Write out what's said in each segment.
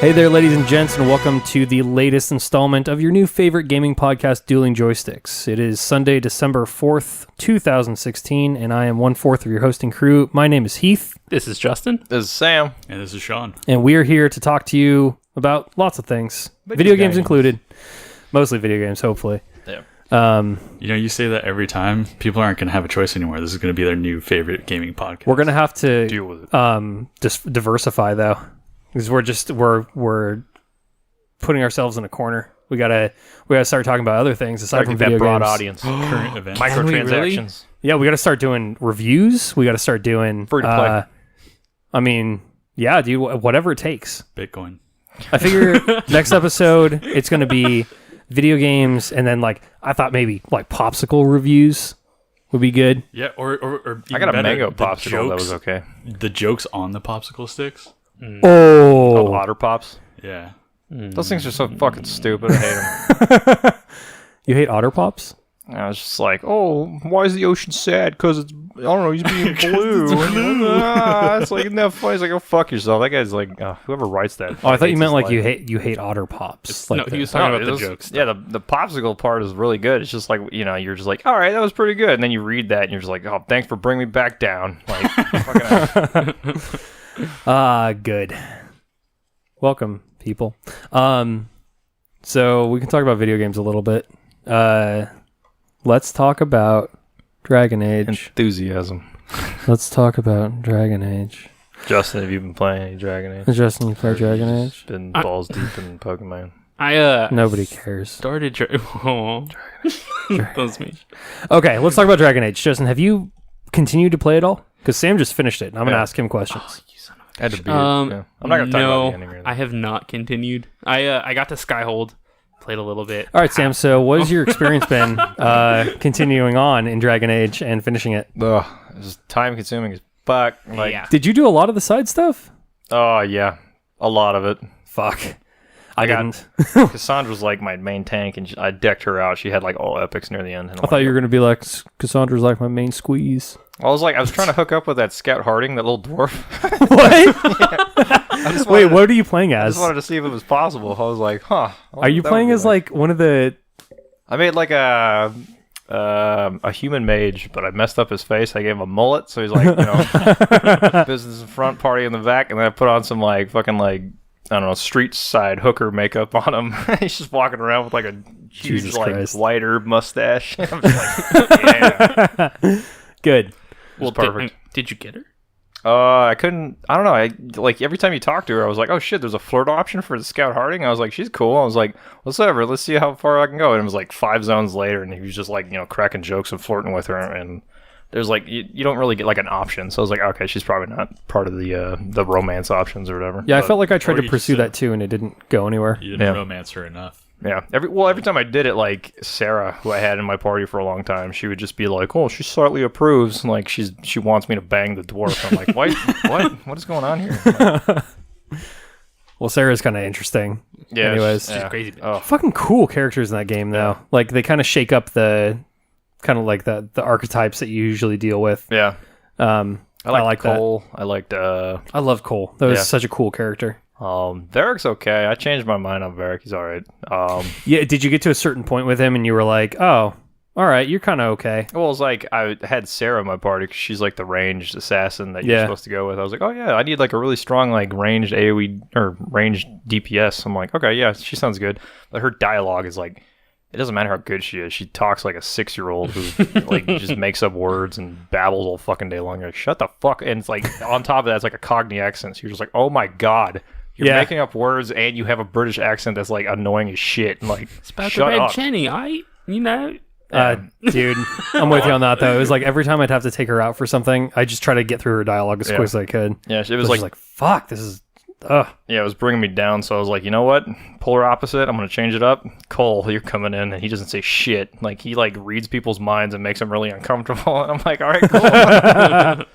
Hey there, ladies and gents, and welcome to the latest installment of your new favorite gaming podcast, Dueling Joysticks. It is Sunday, December 4th, 2016, and I am one-fourth of your hosting crew. My name is Heath. This is Justin. This is Sam. And this is Sean. And we are here to talk to you about lots of things, video games included. Mostly video games, hopefully. Yeah. You say that every time. People aren't going to have a choice anymore. This is going to be their new favorite gaming podcast. We're going to have to deal with it. just diversify, though. Because we're putting ourselves in a corner. We gotta start talking about other things aside from video that broad games. audience. Current event. Microtransactions. Yeah, we gotta start doing reviews. We gotta start doing Free to play. I mean, yeah, dude, whatever it takes. Bitcoin. I figure next episode it's gonna be video games, and then I thought maybe popsicle reviews would be good. Yeah, or I got a better, mango the popsicle that was jokes- okay. The jokes on the popsicle sticks. Oh, Otter Pops. Yeah. Those things are so fucking stupid. I hate them. You hate Otter Pops? I was just like, oh, why is the ocean sad? Because it's, I don't know, he's being blue. It's like, isn't that funny? It's like, oh, fuck yourself. That guy's like, whoever writes that. Oh, I thought you meant hates you his life. hate Otter Pops. No, he was talking about the jokes. Yeah, the popsicle part is really good. It's just like, you're just like, all right, that was pretty good. And then you read that and you're just like, oh, thanks for bringing me back down. Like, fucking Good. Welcome, people. So we can talk about video games a little bit. Let's talk about Dragon Age. enthusiasm. Let's talk about Dragon Age. Justin, have you been playing any Dragon Age? Justin, you play Dragon Age? Been balls deep in Pokemon. Nobody cares. Started Those me. Okay, let's talk about Dragon Age. Justin, have you continued to play it all? Because Sam just finished it, and I'm going to Yeah. ask him questions. I had to beat it. Yeah. I'm not going to talk about the ending or anything. I have not continued. I got to Skyhold, played a little bit. All right, Sam, so what has your experience been continuing on in Dragon Age and finishing it? Ugh, it's just time consuming as fuck. Like, Yeah. Did you do a lot of the side stuff? oh, yeah. A lot of it. Fuck. I got- didn't. Cassandra's like my main tank, and I decked her out. She had like all epics near the end. And I thought you were going to be like, Cassandra's like my main squeeze. I was trying to hook up with that Scout Harding, that little dwarf. What? Wait, what are you playing I as? just wanted to see if it was possible. I was like, huh. Are you playing as like one of the... I made like a human mage, but I messed up his face. I gave him a mullet, so he's like, business in front, party in the back, and then I put on some like fucking like, I don't know, street side hooker makeup on him. He's just walking around with like a huge Jesus like Christ. white herb mustache. I'm just like, yeah. Good. Well, perfect. Did you get her? I couldn't. I don't know. I like every time you talk to her, I was like, "Oh shit, there's a flirt option for the Scout Harding." I was like, "She's cool." I was like, "Whatever, let's see how far I can go." And it was like 5 zones later, and he was just like, cracking jokes and flirting with her. And there's like, you don't really get like an option. So I was like, "Okay, she's probably not part of the romance options or whatever." Yeah, I felt like I tried or to you pursue just that too, and it didn't go anywhere. You didn't Yeah. romance her enough. Yeah. Every time I did it, like Sarah, who I had in my party for a long time, she would just be like, "Oh, she slightly approves." Like she wants me to bang the dwarf. I'm like, what is going on here? Like, Well, Sarah's kind of interesting. yeah. Anyways. She's crazy. Bitch. Oh, Fucking cool characters in that game, though. Like, they kind of shake up the... kind of like the archetypes that you usually deal with. yeah. I like that. Cole. I liked I love Cole. That was Yeah. such a cool character. Varric's okay. I changed my mind on Varric. He's all right. Yeah, did you get to a certain point with him and you were like, oh, all right, you're kind of okay? Well, it's like I had Sarah in my party because she's like the ranged assassin that you're Yeah. supposed to go with. I was like, oh yeah, I need like a really strong like ranged AoE or ranged DPS. I'm like, okay, yeah, she sounds good. But her dialogue is like, it doesn't matter how good she is. She talks like a 6-year-old who like just makes up words and babbles all fucking day long. You're like, shut the fuck. And it's like on top of that, it's like a Cockney accent. So you're just like, oh my god. You're Yeah. making up words and you have a British accent that's like annoying as shit. And like, It's about shut the red up. Jenny, Dude, I'm with you on that, though. It was like every time I'd have to take her out for something, I just try to get through her dialogue as quick as I could. Yeah, it It was was like, fuck, this is... Ugh. yeah, it was bringing me down. So I was like, you know what? Polar opposite. I'm going to change it up. Cole, you're coming in, and he doesn't say shit. Like, he, like, reads people's minds and makes them really uncomfortable. And I'm like, all right,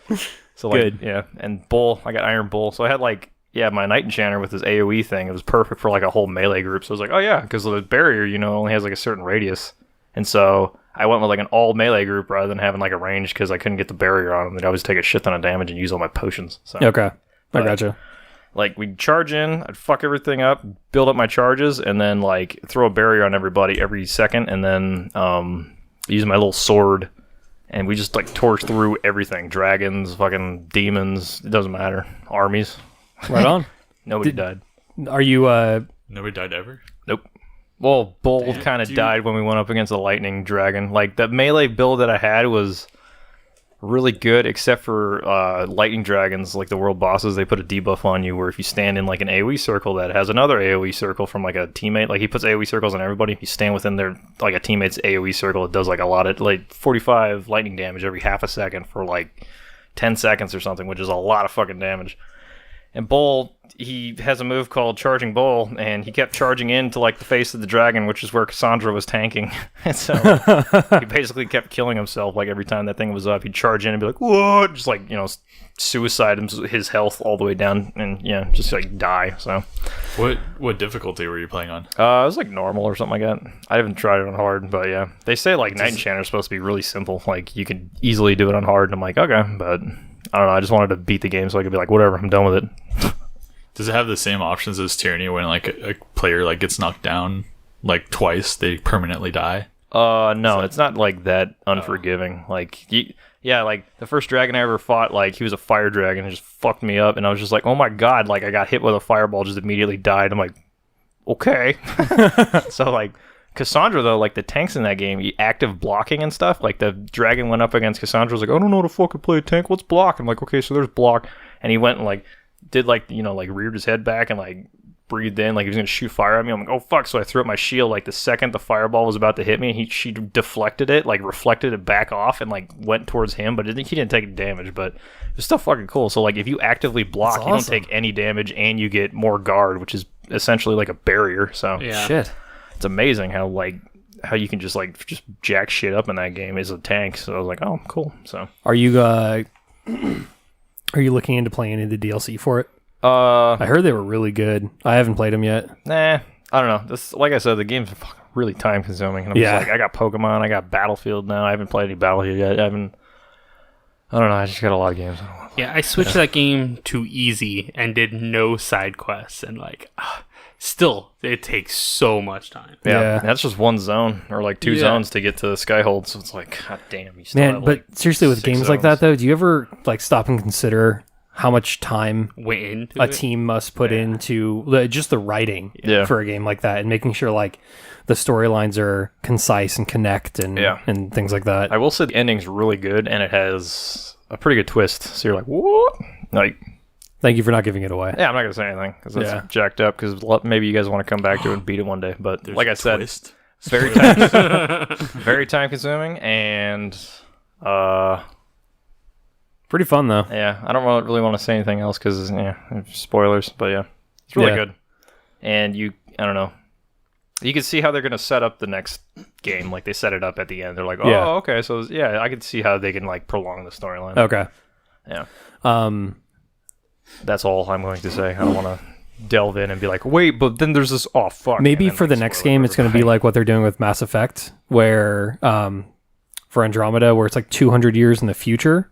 cool. So, like, Good. yeah. And Bull, I got Iron Bull. So I had, like, yeah, my Knight Enchanter with his AoE thing. It was perfect for, like, a whole melee group. So I was like, oh, yeah, because the barrier, only has, like, a certain radius. And so I went with, like, an all melee group rather than having, like, a range because I couldn't get the barrier on them. They'd always take a shit ton of damage and use all my potions. So. Okay, I But- gotcha. like we'd charge in, I'd fuck everything up, build up my charges, and then like throw a barrier on everybody every second, and then use my little sword, and we just like torch through everything. Dragons, fucking demons, it doesn't matter. Armies. Right on. Nobody died. Are you Nobody died ever? Nope. Well, Bold kind of died when we went up against the lightning dragon. Like, the melee build that I had was really good, except for lightning dragons, like the world bosses. They put a debuff on you where if you stand in like an AoE circle that has another AoE circle from like a teammate, like he puts AoE circles on everybody. If you stand within their like a teammate's AoE circle, it does like a lot of like 45 lightning damage every half a second for like 10 seconds or something, which is a lot of fucking damage. And Bull, he has a move called Charging Bull, and he kept charging into like the face of the dragon, which is where Cassandra was tanking. And so he basically kept killing himself. Like every time that thing was up, he'd charge in and be like, "What?" Just like, you know, suicide his health all the way down, and yeah, just like die. So, What difficulty were you playing on? it was like normal or something like that. I haven't tried it on hard, but yeah, they say like Night Enchanter is supposed to be really simple. Like you could easily do it on hard, and I'm like, okay, but I don't know. I just wanted to beat the game so I could be like, whatever, I'm done with it. Does it have the same options as Tyranny when like a player like gets knocked down like twice, they permanently die? No, it's not like that unforgiving. Like, like the first dragon I ever fought, like he was a fire dragon and just fucked me up, and I was just like, oh my god, like I got hit with a fireball, just immediately died. I'm like, okay. So like Cassandra though, like the tanks in that game, active blocking and stuff. Like the dragon went up against Cassandra, was like, I don't know how to fucking play a tank. What's block? I'm like, okay, so there's block, and he went and like did like, you know, like reared his head back and like breathed in like he was gonna shoot fire at me. I'm like, oh fuck. So I threw up my shield. Like the second the fireball was about to hit me, she deflected it, like reflected it back off and like went towards him, but he didn't take damage. But it's still fucking cool. So like if you actively block, you don't take any damage and you get more guard, which is essentially like a barrier. So Yeah. shit? it's amazing how you can just jack shit up in that game as a tank. So I was like, oh cool. So Are you looking into playing any of the DLC for it? I I heard they were really good. I haven't played them yet. Nah, I don't know. This, like I said, the game's fucking really time consuming. And I'm Yeah. just like, I got Pokemon, I got Battlefield now. I haven't played any Battlefield yet. I don't know. I just got a lot of games. Yeah, I switched that game to easy and did no side quests, and still, it takes so much time. Yeah. That's just one zone or like two zones to get to the Skyhold. So it's like, god damn, you still Man, have, but like, seriously, with 6 games like zones. that though, do you ever like stop and consider how much time Went into a it. team must put into just the writing Yeah. for a game like that, and making sure like the storylines are concise and connect and and things like that? I will say the ending's really good and it has a pretty good twist. So you're like, what? Like, Thank you for not giving it away. yeah, I'm not gonna say anything because that's Yeah. jacked up. Because maybe you guys want to come back to it and beat it one day. But There's like a I said, twist. it's very very time consuming, and Pretty fun though. yeah, I don't really want to say anything else because spoilers. But yeah, it's really Yeah. good. And I don't know. You can see how they're gonna set up the next game. Like they set it up at the end. They're like, oh, Yeah. okay, so yeah, I can see how they can like prolong the storyline. Okay. Yeah, Um, that's all I'm going to say. I don't want to delve in and be like, wait, but then there's this. Oh fuck. maybe and then, for the like, next spoil game, it it's for going to be everybody. like what they're doing with Mass Effect, where for Andromeda, where it's like 200 years in the future.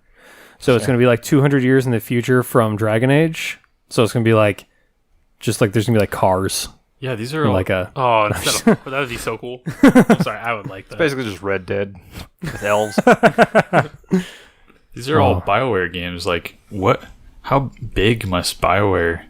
So it's going to be like 200 years in the future from Dragon Age. So it's going to be like, just like there's going to be like cars. Yeah, these are all, Like a Oh, that would be so cool. I'm sorry, I would like that. Basically just Red Dead with elves. these are all BioWare games. Like, what? How big must BioWare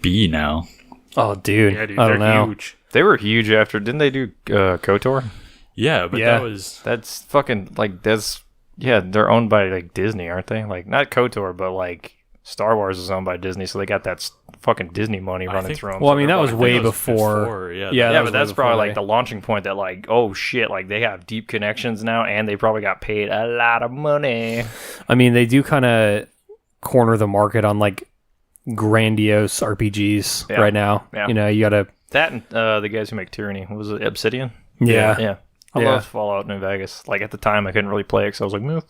be now? oh dude, Yeah, dude, I they're don't know. huge. They were huge after. Didn't they do KOTOR? Yeah, but Yeah. that was That's fucking like they're owned by like Disney, aren't they? Like not KOTOR, but like Star Wars is owned by Disney, so they got that fucking Disney money running think- through them. Well, so I mean, they're that was fucking- way that was before. yeah. Yeah, yeah, was but way that's probably before like the launching point that like, oh shit, like they have deep connections now, and they probably got paid a lot of money. I mean, they do kind of corner the market on like grandiose RPGs Yeah. right now. Yeah. You know, you got to. That and the guys who make Tyranny, what was it, Obsidian? Yeah. Yeah. I Yeah. loved Fallout New Vegas. Like at the time, I couldn't really play it because I was like, man,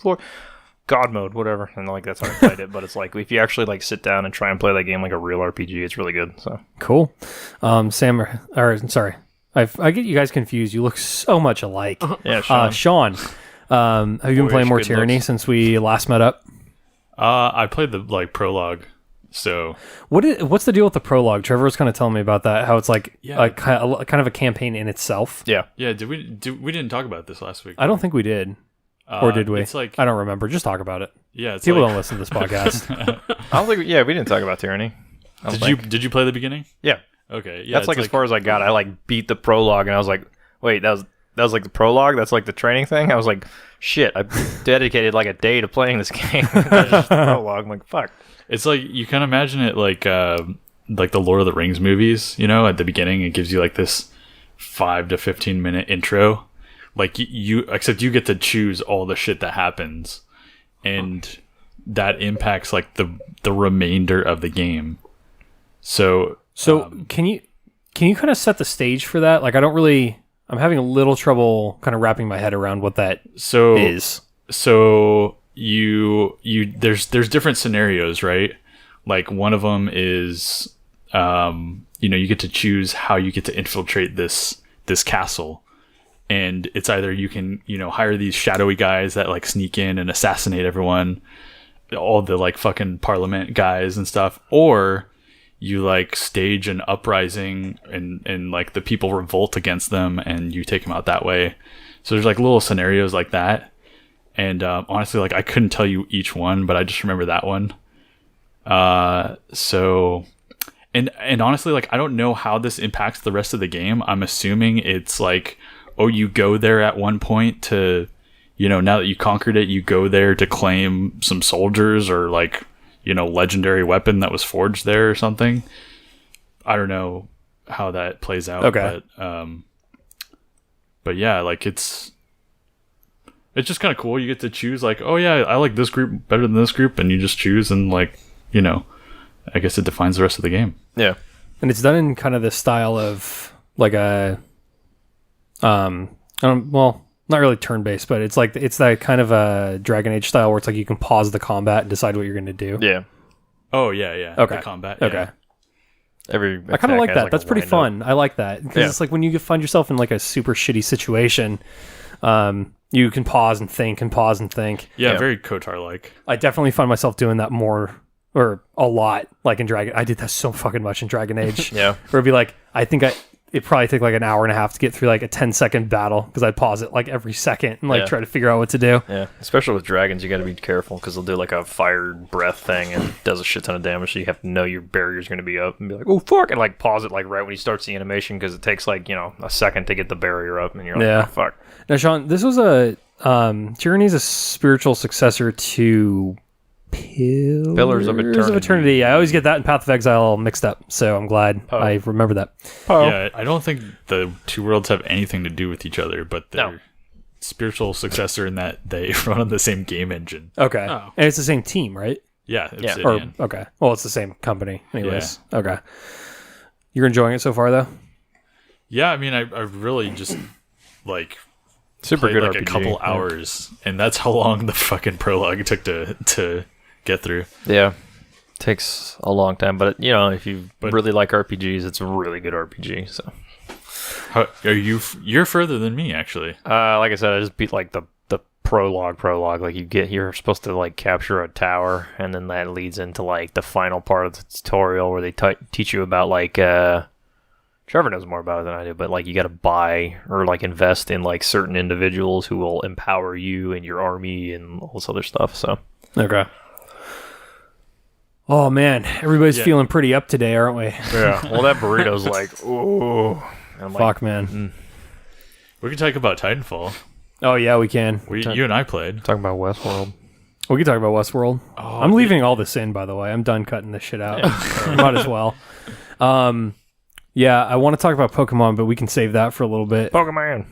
God mode, whatever, and like that's how I played it. But it's like if you actually like sit down and try and play that game like a real RPG, it's really good. So Cool. Sam, or sorry, I get you guys confused. You look so much alike. yeah, Sean. Sean, have you been Boyish playing more good Tyranny looks. since we last met up? I played the like prologue So What's the deal with the prologue? Trevor was kind of telling me about that. How it's like Yeah. a kind of a campaign in itself. Yeah. yeah, we didn't talk about this last week. I don't think we did, or did we? It's like I don't remember. Just talk about it. yeah, it's People like, don't listen to this podcast. I don't think. Yeah, we didn't talk about Tyranny. I don't think. Did you play the beginning? Yeah. Okay, yeah, That's like as far as I got. I like beat the prologue, and I was like, wait, that was like the prologue. That's like the training thing. I was like, shit, I dedicated like a day to playing this game. That's just the prologue. I'm like, fuck. It's like you can imagine it like the Lord of the Rings movies. You know, at the beginning, it gives you like this 5 to 15 minute intro. Like you except you get to choose all the shit that happens, and that impacts like the remainder of the game. So can you kind of set the stage for that? Like, I'm having a little trouble kind of wrapping my head around what that is. So you there's different scenarios, right? Like one of them is you get to choose how you get to infiltrate this castle, and it's either you can hire these shadowy guys that like sneak in and assassinate everyone, all the like fucking parliament guys and stuff, or you like stage an uprising and like the people revolt against them and you take them out that way. So there's like little scenarios like that. And honestly, like I couldn't tell you each one, but I just remember that one. So honestly, like I don't know how this impacts the rest of the game. I'm assuming it's like, oh, you go there at one point to, now that you conquered it, you go there to claim some soldiers or like, legendary weapon that was forged there or something. I don't know how that plays out. Okay. But yeah, like it's just kind of cool. You get to choose like, oh yeah, I like this group better than this group, and you just choose, and like, I guess it defines the rest of the game. Yeah. And it's done in kind of the style of like a, not really turn-based, but it's that kind of a Dragon Age style where it's like you can pause the combat and decide what you're going to do. Yeah. Oh yeah. Okay. The combat. Okay. Yeah. I kind of like that. That's pretty fun. I like that because it's like when you find yourself in like a super shitty situation, you can pause and think and pause and think. Yeah. Very KOTOR-like. I definitely find myself doing that more or a lot, like in Dragon. I did that so fucking much in Dragon Age. Yeah. Where it'd be like, it'd probably take like an hour and a half to get through like a 10-second battle because I'd pause it like every second and like try to figure out what to do. Yeah, especially with dragons, you got to be careful because they'll do like a fire breath thing and does a shit ton of damage. So you have to know your barrier's going to be up and be like, oh fuck, and like pause it like right when he starts the animation because it takes like a second to get the barrier up and you're like, oh fuck. Now, Sean, this was Tyranny's a spiritual successor to Pillars of Eternity. I always get that and Path of Exile mixed up, so I'm glad I remember that. Yeah, I don't think the two worlds have anything to do with each other, but they're spiritual successor in that they run on the same game engine. Okay. Oh. And it's the same team, right? Yeah. Obsidian. Okay. Well, it's the same company anyways. Yeah. Okay. You're enjoying it so far, though? Yeah, I mean, I really just, like, super good like RPG. A couple hours, and that's how long the fucking prologue took to get through. Yeah. Takes a long time, but if you really like RPGs, it's a really good RPG. So, you're further than me, actually. Like I said, I just beat like the prologue. Like you're supposed to like capture a tower, and then that leads into like the final part of the tutorial where they teach you about like Trevor knows more about it than I do, but like you got to buy or like invest in like certain individuals who will empower you and your army and all this other stuff. So okay. Oh man, everybody's feeling pretty up today, aren't we? Yeah. Well, that burrito's like, ooh. Fuck, man. We can talk about Titanfall. Oh yeah, we can. You and I played. Talking about Westworld. We can talk about Westworld. Oh, I'm leaving all this in, by the way. I'm done cutting this shit out. Might as well. Yeah, I want to talk about Pokemon, but we can save that for a little bit. Pokemon.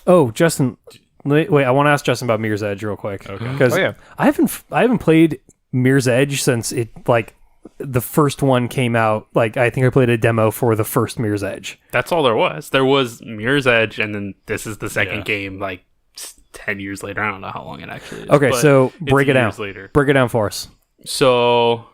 Oh, Justin. Wait, I want to ask Justin about Mirror's Edge real quick. Okay. Because I haven't played Mirror's Edge since it like the first one came out. Like I think I played a demo for the first Mirror's Edge. That's all there was. There was Mirror's Edge, and then this is the second game. Like 10 years later, I don't know how long it actually is. Okay, so break it down. Later. Break it down for us. So,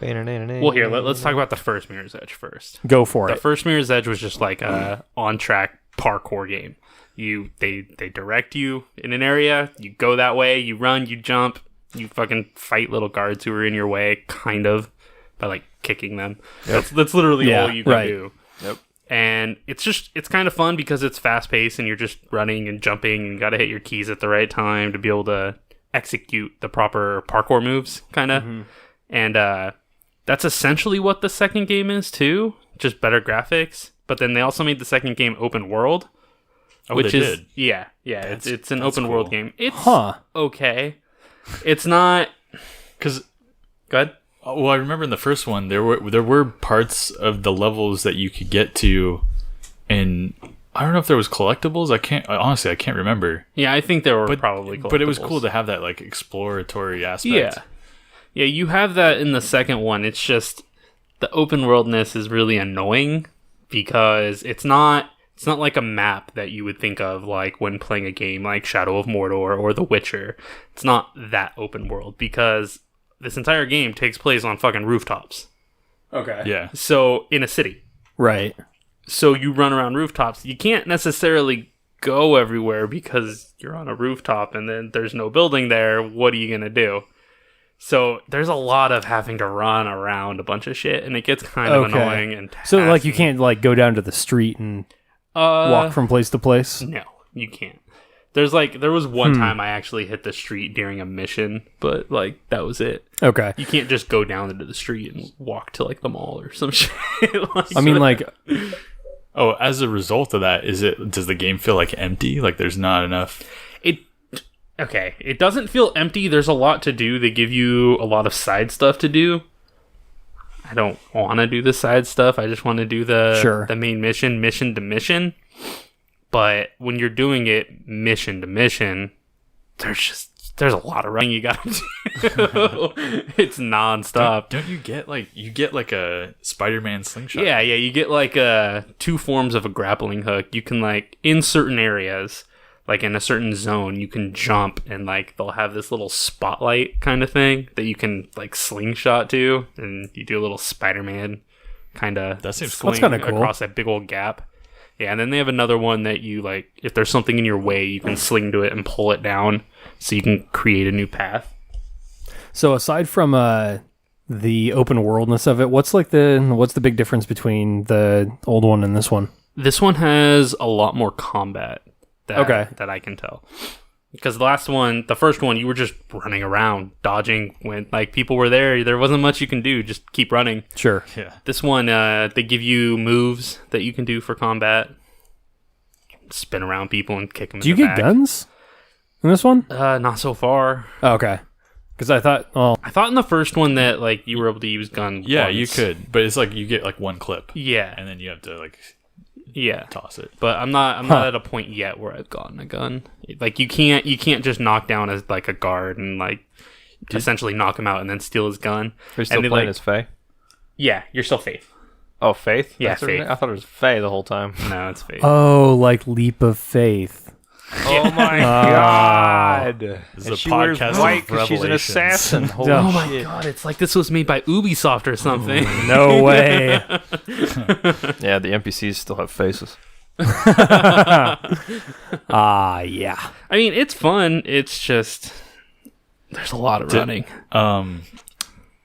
well, here let's talk about the first Mirror's Edge first. Go for it. The first Mirror's Edge was just like a on-track parkour game. They direct you in an area, you go that way, you run, you jump, You fucking fight little guards who are in your way, kind of, by like kicking them. That's literally all you can do. Yep. And it's kind of fun because it's fast paced and you're just running and jumping and you got to hit your keys at the right time to be able to execute the proper parkour moves, kind of. Mm-hmm. And that's essentially what the second game is too, just better graphics. But then they also made the second game open world, which is it's an open world game. It's okay. It's not because go ahead. Well, I remember in the first one there were parts of the levels that you could get to, and I don't know if there was collectibles. I can't remember. Yeah, I think there were probably collectibles. But it was cool to have that like exploratory aspect. Yeah, you have that in the second one. It's just the open worldness is really annoying because it's not like a map that you would think of like when playing a game like Shadow of Mordor or The Witcher. It's not that open world because this entire game takes place on fucking rooftops. Okay. Yeah. So in a city. Right. So you run around rooftops. You can't necessarily go everywhere because you're on a rooftop and then there's no building there. What are you going to do? So there's a lot of having to run around a bunch of shit and it gets kind of annoying. And so like you can't like go down to the street and walk from place to place? No, you can't. There was one time I actually hit the street during a mission, but like that was it. Okay. You can't just go down into the street and walk to like the mall or some shit. As a result of that, does the game feel like empty? Like there's not enough? It doesn't feel empty. There's a lot to do. They give you a lot of side stuff to do. I don't want to do the side stuff. I just want to do the main mission to mission. But when you're doing it mission to mission, there's a lot of running you got to do. It's nonstop. Don't you get like a Spider-Man slingshot? Yeah, you get like two forms of a grappling hook. You can like in certain areas, like in a certain zone, you can jump and like they'll have this little spotlight kind of thing that you can like slingshot to, and you do a little Spider-Man kind of swing across that big old gap. Yeah, and then they have another one that you, like, if there's something in your way, you can sling to it and pull it down so you can create a new path. So aside from the open worldness of it, what's the big difference between the old one and this one? This one has a lot more combat that I can tell. Because the first one, you were just running around, dodging when like people were there. There wasn't much you can do. Just keep running. Sure. Yeah. This one, they give you moves that you can do for combat. Spin around people and kick them. Do you get guns in this one? Not so far. Oh, okay. Because I thought in the first one that like you were able to use guns. Yeah, once. you could, but it's like you get like one clip. Yeah, and then you have to like. Yeah, toss it. But I'm not at a point yet where I've gotten a gun. Like you can't just knock down as like a guard and like essentially knock him out and then steal his gun. You're still playing as Faye? Yeah, you're still Faith. Oh, Faith? Yeah, Faith. I thought it was Faye the whole time. No, it's Faith. Oh, like Leap of Faith. Oh my god! This is a podcast white because she's an assassin. Holy oh my god! It's like this was made by Ubisoft or something. No way. Yeah, the NPCs still have faces. Yeah. I mean, it's fun. It's just there's a lot of running.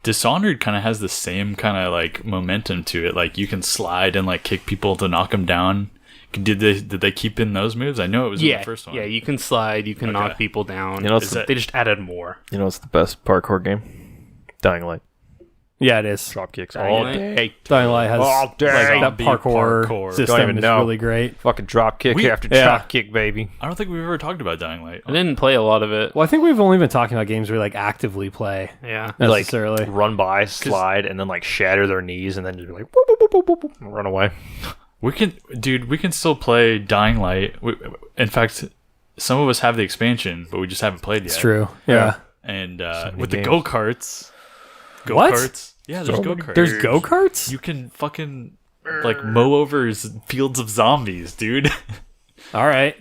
Dishonored kind of has the same kind of like momentum to it. Like you can slide and like kick people to knock them down. Did they keep in those moves? I know it was in the first one. Yeah, you can slide, you can knock people down. They just added more. You know what's the best parkour game? Dying Light. Yeah, it is. Drop kicks Dying all day. Dying Light has all day. like that parkour system is really great. Fucking drop kick after drop kick, baby. I don't think we've ever talked about Dying Light. I didn't play a lot of it. Well, I think we've only been talking about games we like actively play. Yeah, necessarily. Like run by, slide, and then like shatter their knees, and then just be like boop, boop, boop, boop, boop, and run away. We can still play Dying Light. In fact, some of us have the expansion, but we just haven't played yet. It's true. Yeah. And with the go-karts. What? Yeah, there's go-karts. There's go-karts? You can fucking like mow over fields of zombies, dude. All right.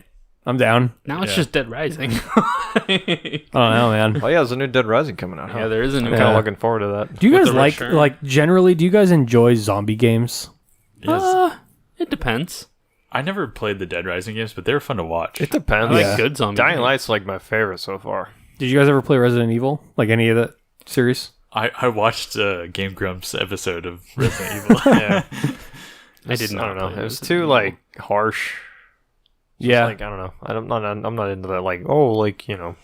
I'm down. Now it's just Dead Rising. I don't know, man. Oh yeah, there's a new Dead Rising coming out. Yeah, there is a new. I'm kind of looking forward to that. Do you guys like generally? Do you guys enjoy zombie games? Yes. It depends. I never played the Dead Rising games, but they're fun to watch. It depends. I like good zombie Dying games. Light's like my favorite so far. Did you guys ever play Resident Evil? Like any of the series? I watched a Game Grumps episode of Resident Evil. Yeah. I did not. I don't know. play It was Resident too Evil. like harsh. Just, Yeah. like I don't know. I'm not into that. Like like you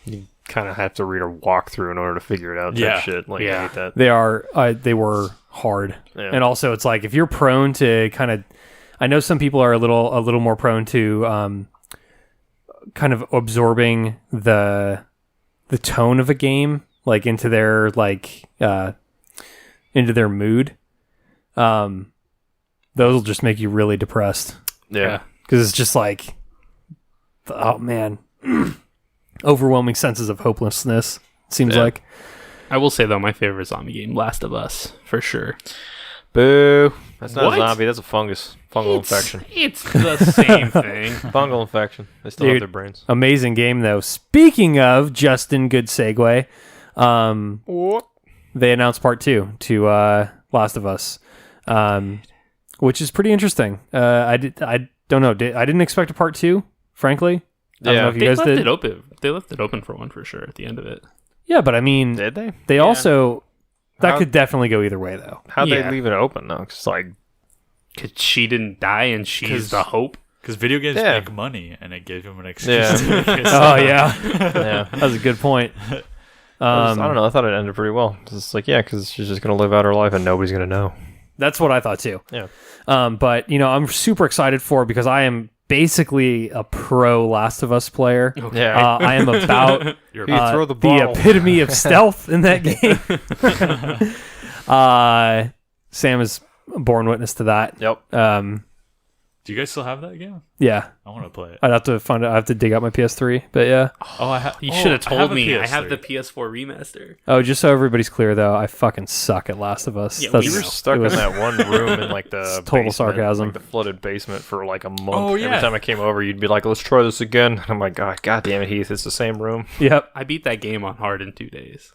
kind of have to read a walkthrough in order to figure it out. Type Yeah. shit. Like I Yeah. hate that. They were hard. Yeah. And also it's like if you're prone to kind of, I know some people are a little more prone to kind of absorbing the tone of a game like into their mood. Those will just make you really depressed Yeah. because it's just like, oh man, overwhelming senses of hopelessness. Seems Yeah. like. I will say though, my favorite zombie game, Last of Us, for sure. Boo. That's not What? a zombie. That's a fungus. Fungal infection. It's the same thing. Fungal infection. They still Dude. have their brains. Amazing game though. Speaking of Justin, good segue. They announced part 2 to Last of Us, which is pretty interesting. I don't know. I didn't expect a part 2, frankly. I don't Yeah. They guys left did. it open. They left it open for one for sure at the end of it. Yeah, but I mean, Did they? they also that How- could definitely go either way though. How'd Yeah. they leave it open though? 'Cause like Cause she didn't die and she's 'Cause- the hope. Because video games Yeah. make money, and it gave him an excuse. Yeah. to make it Oh yeah, yeah. that's a good point. I don't know. I thought it ended pretty well. It's like because she's just gonna live out her life and nobody's gonna know. That's what I thought too. Yeah. But I'm super excited for it because I am basically a pro Last of Us player. Yeah. I am about You're You throw the the ball. epitome of stealth in that game. Sam is a born witness to that. Yep. Do you guys still have that game? Yeah, I want to play it. I'd have to find it. I have to dig out my PS3, but yeah. Oh, I You should have told me. I PS3. have the PS4 remaster. Oh, just so everybody's clear, though, I fucking suck at Last of Us. Yeah, We were stuck it was- in that one room in like the Total basement, sarcasm. like the flooded basement for like a month. Oh, yeah. Every time I came over, you'd be like, "Let's try this again." And I'm like, "God damn it, Heath! It's the same room." Yep. I beat that game on hard in 2 days.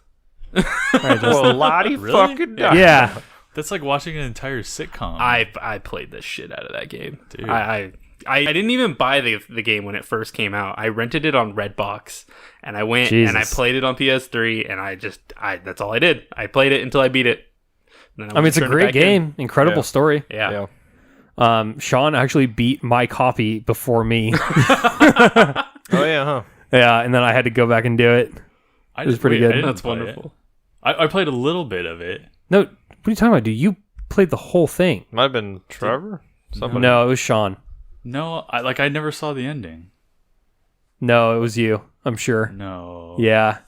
Well, Lottie Really? fucking died. Yeah. That's like watching an entire sitcom. I played the shit out of that game. Dude. I didn't even buy the game when it first came out. I rented it on Redbox, and I went and I Jesus. played it on PS3, and I that's all I did. I played it until I beat it. And then I mean, it's a turned it great back in. game. Incredible Yeah. story. Yeah. Yeah. Sean actually beat my copy before me. Oh yeah, huh? Yeah, and then I had to go back and do it. It was pretty good. That's wonderful. I played a little bit of it. No, what are you talking about, dude? You played the whole thing. Might have been Trevor. Somebody. No, it was Sean. No, I never saw the ending. No, it was you. I'm sure. No. Yeah,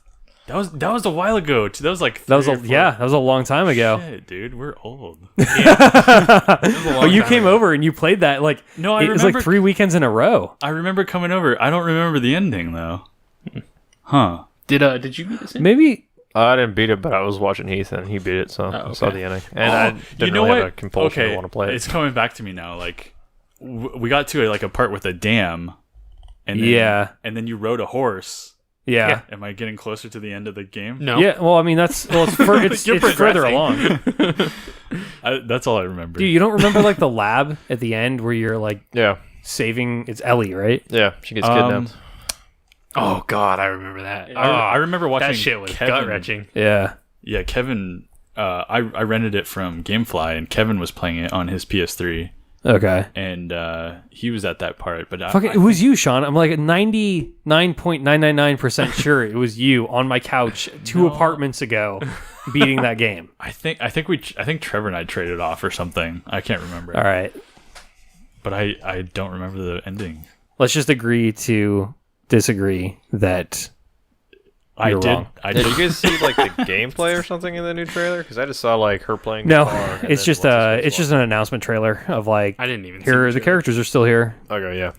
That was a while ago. Too. That was like that was 3 a or 4 that was a long time ago. Shit, dude, we're old. Oh, you came over and you played that like No, I it was like remember- 3 weekends in a row. I remember coming over. I don't remember the ending though. Huh. Did you beat this? Maybe I didn't beat it, but I was watching Heath and he beat it, so I saw okay. the ending. And I didn't really have a compulsion to want to play it. It's coming back to me now. Like we got to a part with a dam, and then, Yeah. and then you rode a horse. yeah. Am I getting closer to the end of the game? No. Yeah, well, I mean it's You're it's further progressing. along. That's all I remember. Dude, you don't remember like the lab at the end where you're like Yeah, saving? It's Ellie, right? yeah, she gets kidnapped. Oh God, I remember that. I remember watching that shit was Kevin. gut wrenching. Yeah. Yeah, Kevin. I rented it from GameFly, and Kevin was playing it on his PS3, Okay. and he was at that part. But Fucking, it was you, Sean. I'm like 99.999% sure it was you on my couch 2 apartments ago, beating that game. I think Trevor and I traded off or something. I can't remember. All right, But I don't remember the ending. let's just agree to disagree that You're wrong. Did you guys see like the gameplay or something in the new trailer? Because I just saw like her playing. no, guitar, and it's then just what's-his-face an announcement trailer of like I didn't even. here see the characters are still here. Okay, yeah.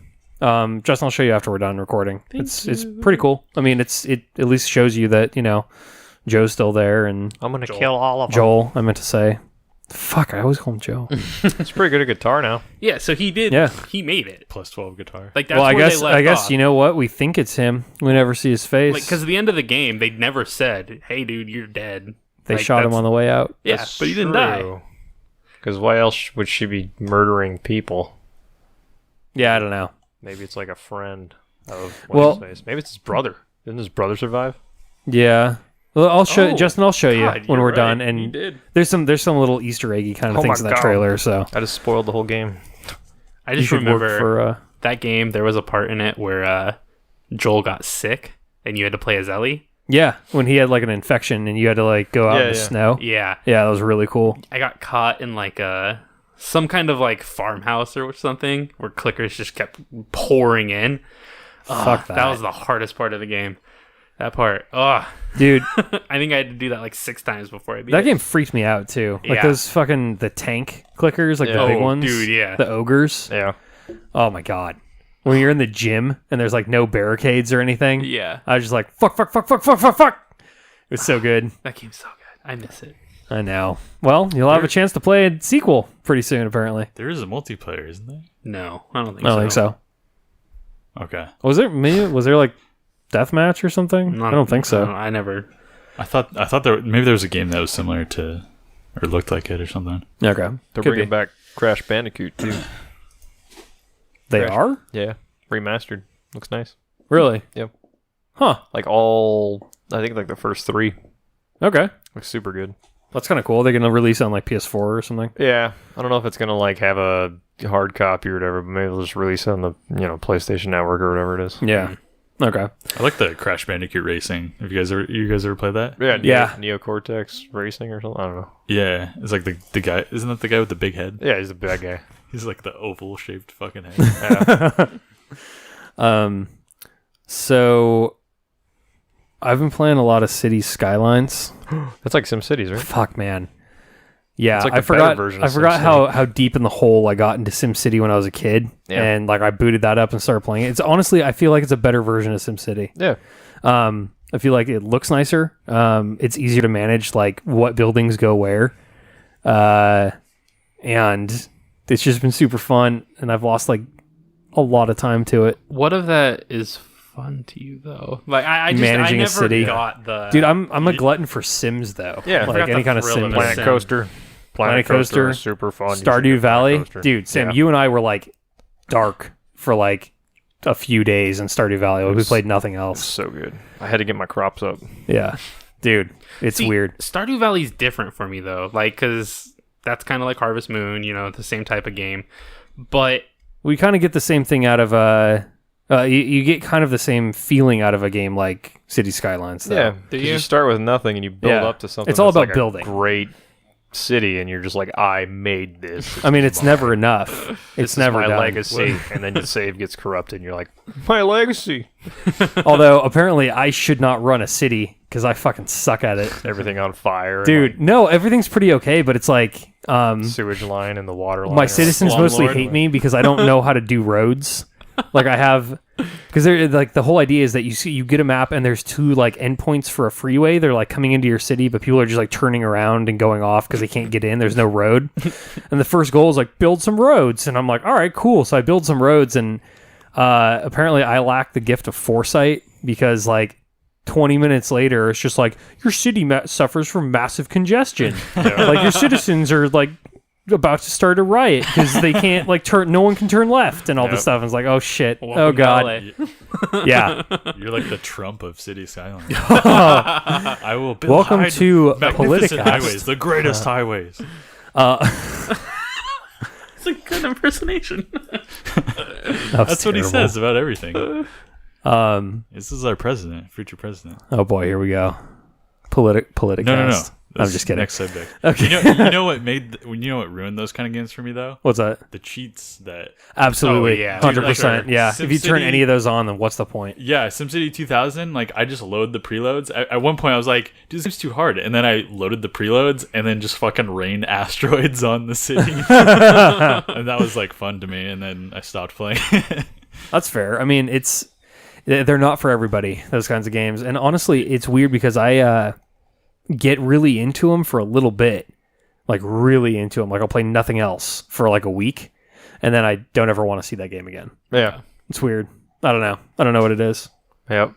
Justin, I'll show you after we're done recording. It's pretty cool. I mean, it at least shows you that Joe's still there and I'm gonna kill all of them. Joel. I meant to say, fuck, I always call him Joe. He's pretty good at guitar now. Yeah, so he did. Yeah. He made it. Plus 12 guitar. Like that's Well, where they left I guess off. you know what? We think it's him. We never see his face. Because at the end of the game, they never said, "Hey, dude, you're dead." they Like, shot him that's- on the way out. Yeah, but he didn't die. Because why else would she be murdering people? Yeah, I don't know. Maybe it's like a friend of Well- what's his face. Maybe it's his brother. Didn't his brother survive? Yeah. Well, I'll show Oh, Justin. I'll show God, you when you're we're right. done. You And did. there's some little Easter eggy kind of Oh things in my that God. trailer. So I just spoiled the whole game. I you just should work remember for. that game. There was a part in it where Joel got sick, and you had to play as Ellie. Yeah, when he had like an infection and you had to like go out in the snow. Yeah, Yeah, that was really cool. I got caught in like some kind of like farmhouse or something where clickers just kept pouring in. Fuck that. That was the hardest part of the game. That part. Oh, Dude, I think I had to do that like 6 times before I beat that it. game freaked me out too. Like Yeah. those fucking the tank clickers, like the Yeah. big Oh, ones. dude, yeah. The ogres. Yeah. Oh my god. When you're in the gym and there's like no barricades or anything. Yeah. I was just like, fuck. It's so good. That game's so good. I miss it. I know. Well, you'll have a chance to play a sequel pretty soon, apparently. There is a multiplayer, isn't there? No, I don't think I so. don't think so. Okay. Was there like deathmatch or something? I don't think so. I never. I thought maybe there was a game that was similar to or looked like it or something. Okay. They're Could bringing be. back Crash Bandicoot too. They Crash. are? Yeah. Remastered. Looks nice. Really? Yep. Huh. Like I think like the first 3. Okay. Looks super good. That's kind of cool. They're going to release it on like PS4 or something. Yeah. I don't know if it's going to like have a hard copy or whatever, but maybe they'll just release it on the, PlayStation Network or whatever it is. Yeah. Okay. I like the Crash Bandicoot Racing. Have you guys ever played that? Yeah. Neo Cortex Racing or something. I don't know. Yeah, it's like the guy. Isn't that the guy with the big head? Yeah, he's the bad guy. He's like the oval shaped fucking head. Yeah. So I've been playing a lot of City Skylines. That's like SimCities, right? Fuck, man. Yeah, It's like I the better forgot. version I of forgot SimCity. how deep in the hole I got into SimCity when I was a kid, Yeah. and like I booted that up and started playing it. It's honestly, I feel like it's a better version of SimCity. Yeah. I feel like it looks nicer. It's easier to manage, like what buildings go where, and it's just been super fun. And I've lost like a lot of time to it. What of that is fun to you though? Like I Managing a never city. got the Dude, I'm a glutton for Sims though. Yeah, I like forgot any the kind of thrill sim. of a Planet Sim. Coaster. Planet Coaster, is super fun. You should Stardew get Planet Valley, Coaster. dude. Sam, Yeah. you and I were like dark for like a few days in Stardew Valley. We played nothing else. So good. I had to get my crops up. Yeah, dude, it's See, weird. Stardew Valley's different for me though, like because that's kind of like Harvest Moon, the same type of game. But We kind of get the same thing out of you get kind of the same feeling out of a game like City Skylines. Though. Yeah, Do 'cause you? you start with nothing and you build Yeah. up to something. It's all that's about like building. A great city, and you're just like, I made this. I mean, it's never enough. It's This is never my done. legacy, and then your save gets corrupted, and you're like, my legacy. Although apparently I should not run a city because I fucking suck at it. Everything on fire, and, Dude, no, everything's pretty okay, but it's like sewage line and the water line. my are citizens slumlord. mostly hate me because I don't know how to do roads. Like I have, because they're like the whole idea is that you get a map and there's 2 like endpoints for a freeway. They're like coming into your city, but people are just like turning around and going off because they can't get in. There's no road, and the first goal is like build some roads, and I'm like, all right, cool. So I build some roads, and apparently I lack the gift of foresight because like 20 minutes later, it's just like your city suffers from massive congestion. Like your citizens are like about to start a riot because they can't like turn. No one can turn left and all this Yep. stuff. And it's like, oh shit, welcome oh to god, LA. yeah. You're like the Trump of City Skylines. I will build Welcome to magnificent Politicast. highways, the greatest highways. It's a good impersonation. That's what he says about everything. Um. This is our president, future president. Oh boy, here we go. Politicast. No. I'm That's just kidding. Next subject. Okay. You know what ruined those kind of games for me though? What's that? The cheats that. Absolutely, Oh, yeah. 100%. Dude, Yeah. If you turn SimCity- any of those on, then what's the point? Yeah, SimCity 2000. Like I just load the preloads. At one point, I was like, "Dude, this seems too hard." And then I loaded the preloads, and then just fucking rained asteroids on the city, and that was like fun to me. And then I stopped playing. That's fair. I mean, they're not for everybody, those kinds of games. And honestly, it's weird because I get really into them for a little bit. Like, really into them. Like, I'll play nothing else for like a week, and then I don't ever want to see that game again. Yeah. It's weird. I don't know what it is. Yep.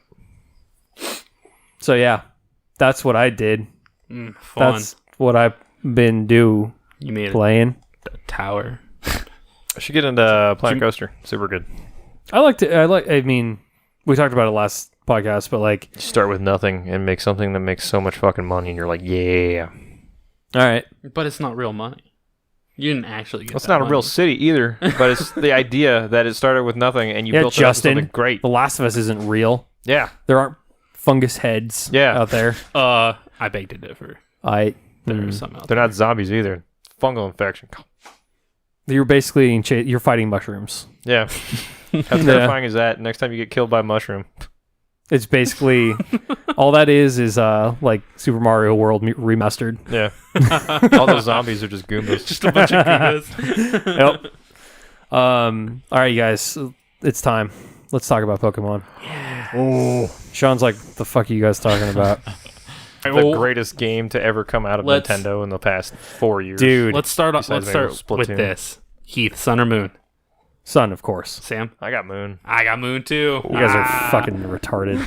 So, yeah, that's what I did. Fun. That's what I've been You made playing. a tower. I should get into Planet Coaster. Super good. I mean, we talked about it last podcast, but like, You start with nothing and make something that makes so much fucking money, and you're like, yeah. all right, But it's not real money. You didn't actually get It's that not a real money. city either, but it's the idea that it started with nothing and you yeah, built it up to Justin, something great. The Last of Us isn't real. Yeah. There aren't fungus heads out there. I beg to differ. There's some out They're there. not zombies either. Fungal infection. You're basically you're fighting mushrooms. Yeah. How terrifying is that? Next time you get killed by a mushroom. It's basically all that is like Super Mario World remastered. Yeah. All those zombies are just Goombas. Just a bunch of Goombas. Yep. All right, you guys, it's time. Let's talk about Pokemon. Yeah. Oh, Sean's like, the fuck are you guys talking about? The greatest game to ever come out of Let's- Nintendo in the past 4 years. Dude, Let's start with Splatoon. this. Heath, Sun or Moon? Sun, of course. Sam? I got Moon. I got Moon too. You guys are fucking retarded.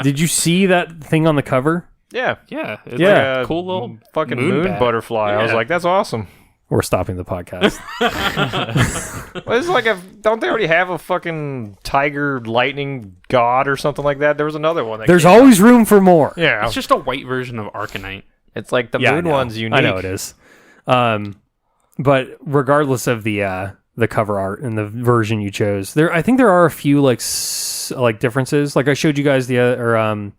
Did you see that thing on the cover? Yeah. Yeah. It's Yeah. like a cool little fucking moon moon bat. butterfly. I was Yeah. like, that's awesome. We're stopping the podcast. Well, it's like don't they already have a fucking tiger lightning god or something like that? There was another one. There's always room for more. Yeah. It's just a white version of Arcanite. It's like the Yeah, I moon know. one's unique. I know it is. But regardless of the cover art and the version you chose, I think there are a few like differences. Like I showed you guys the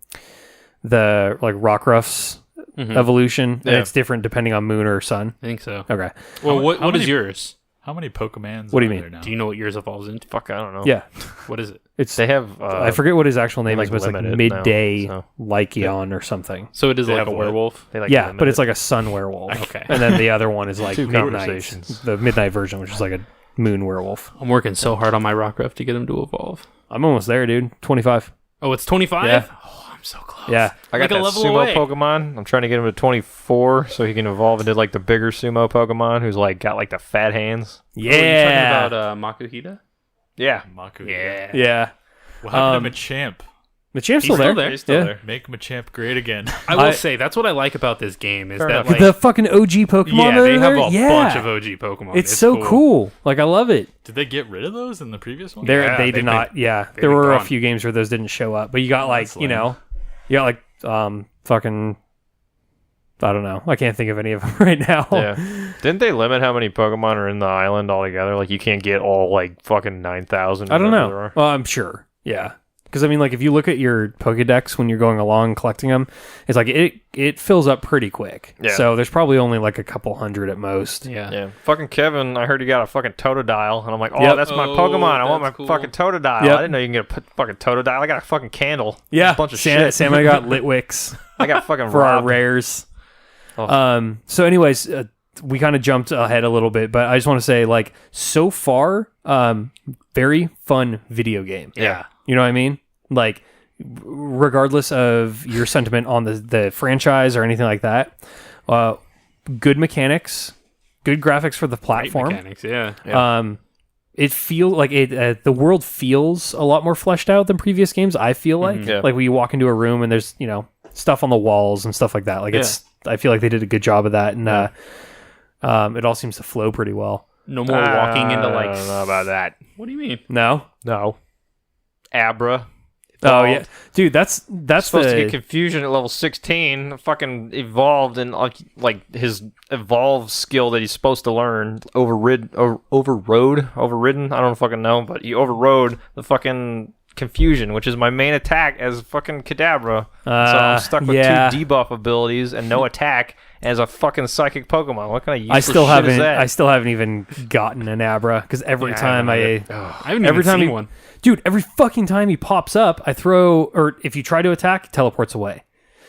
like Rockruff's evolution, and Yeah. it's different depending on moon or sun. I think so. Okay. Well, what how is many- yours? How many Pokemans What do you are mean? there now? Do you know what yours evolves into? Fuck, I don't know. Yeah. What is it? It's They have. I forget what his actual name they, is, but it's like limit it midday now, Lycion or something. So it is They like have a what? werewolf. They Yeah, limit but it's it. like a sun werewolf. Okay. And then the other one is like Two midnight. conversations. The midnight version, which is like a moon werewolf. I'm working so hard on my Rockruff to get him to evolve. I'm almost there, dude. 25. Oh, it's 25? Yeah. Oh, I'm so close. Yeah. I got like a that level sumo away. Pokemon. I'm trying to get him to 24 so he can evolve into like the bigger sumo Pokemon who's like got like the fat hands. Oh, you're talking Yeah. about Makuhita? Yeah. Maku. Yeah. What happened to Machamp? The champ's He's still there. still there. He's still Yeah. there. Make Machamp great again. I will I- say, that's what I like about this game is Fair that, enough. like, The fucking OG Pokemon. yeah, that they are have there? a Yeah. bunch of OG Pokemon. It's so cool. Like, I love it. Did they get rid of those in the previous one? They Yeah, did they've not. been- Yeah. they've There been were a gone. few games where those didn't show up, but you got like, That's you lame. know, you got like fucking. I don't know. I can't think of any of them right now. Yeah. Didn't they limit how many Pokemon are in the island altogether? Like you can't get all like fucking 9,000. I don't whatever there know. are. Well, I'm sure. Yeah. Because I mean, like if you look at your Pokédex when you're going along and collecting them, it's like it fills up pretty quick. Yeah. So there's probably only like a couple hundred at most. Yeah. Yeah. Fucking Kevin, I heard he got a fucking Totodile, and I'm like, oh, Yep. that's my Oh, Pokemon. I want my that's cool. fucking Totodile. Yep. I didn't know you can get a fucking Totodile. I got a fucking candle. Yeah. A bunch of Sam, shit. Sam and I got Litwicks I got fucking for our robbed. rares. Oh. So anyways, we kind of jumped ahead a little bit, but I just want to say, like, so far, very fun video game. Yeah. You know what I mean? Like, regardless of your sentiment on the franchise or anything like that, good mechanics, good graphics for the Great platform. mechanics, yeah. It feels like the world feels a lot more fleshed out than previous games. I feel like, Yeah. like when you walk into a room and there's stuff on the walls and stuff like that. Like I feel like they did a good job of that, and it all seems to flow pretty well. No more walking into, like... I don't know about that. What do you mean? No. No. Abra. Oh yeah, dude, that's Supposed to the get confusion at level 16. Fucking evolved and like his evolve skill that he's supposed to learn overridden. I don't fucking know, but he overrode the fucking confusion, which is my main attack as fucking Kadabra. So I'm stuck with yeah. 2 debuff abilities and no attack as a fucking psychic Pokemon. What kind of useless I still shit is that? I still haven't even gotten an Abra because every time I haven't every even time seen he- one. dude, every fucking time he pops up, I throw, or if you try to attack, he teleports away.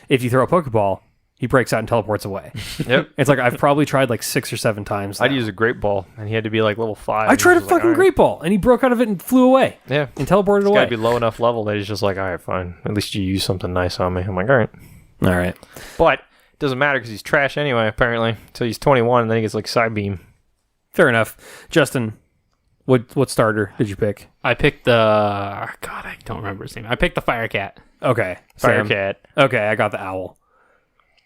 If you throw a Pokeball, he breaks out and teleports away. Yep. It's like I've probably tried like 6 or 7 times. I'd now. use a Great Ball, and he had to be like level 5. I tried a He was like, fucking "All right." Great Ball, and he broke out of it and flew away Yeah. and teleported It's away. got to be low enough level that he's just like, all right, fine. At least you use something nice on me. I'm like, all right. All right. But it doesn't matter because he's trash anyway, apparently, until he's 21, and then he gets like Psybeam. Fair enough. Justin, what starter did you pick? I picked the... God, I don't remember his name. I picked the Fire Cat. Okay. Fire Sam. Cat. Okay, I got the owl.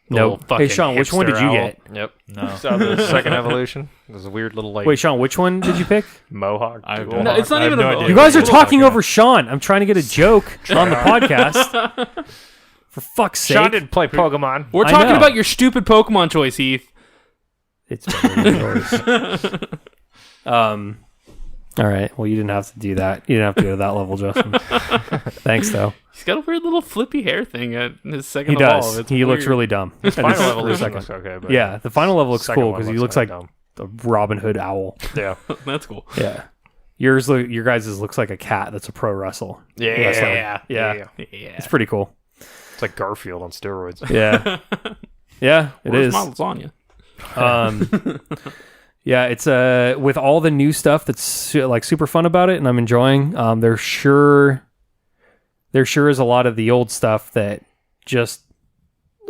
No. Hey, Sean, which one did you get? Yep. No. Saw the second evolution. There's a weird little like Wait, Sean, which one did you pick? mohawk. I have dual no- hawk. it's not I have even no a- idea You what guys are you're talking about. over Sean. I'm trying to get a joke on the podcast. For fuck's sake. Sean didn't play Pokemon. We're I talking know. about your stupid Pokemon choice, Heath. It's better than yours. All right. Well, you didn't have to do that. You didn't have to go to that level, Justin. Thanks, though. He's got a weird little flippy hair thing at his second He evolve. does. It's He looks weird. really dumb. At his Final first evolution second. looks okay, but Yeah, the final level looks second cool one because he looks like kinda dumb. a Robin Hood owl. Yeah. That's cool. Yeah. Your guys' looks like a cat that's a pro wrestler. Yeah. Yeah. Yeah. It's pretty cool. It's like Garfield on steroids. Yeah. Yeah, it Where's is. my lasagna? Yeah, it's with all the new stuff that's like super fun about it, and I'm enjoying. There sure is a lot of the old stuff that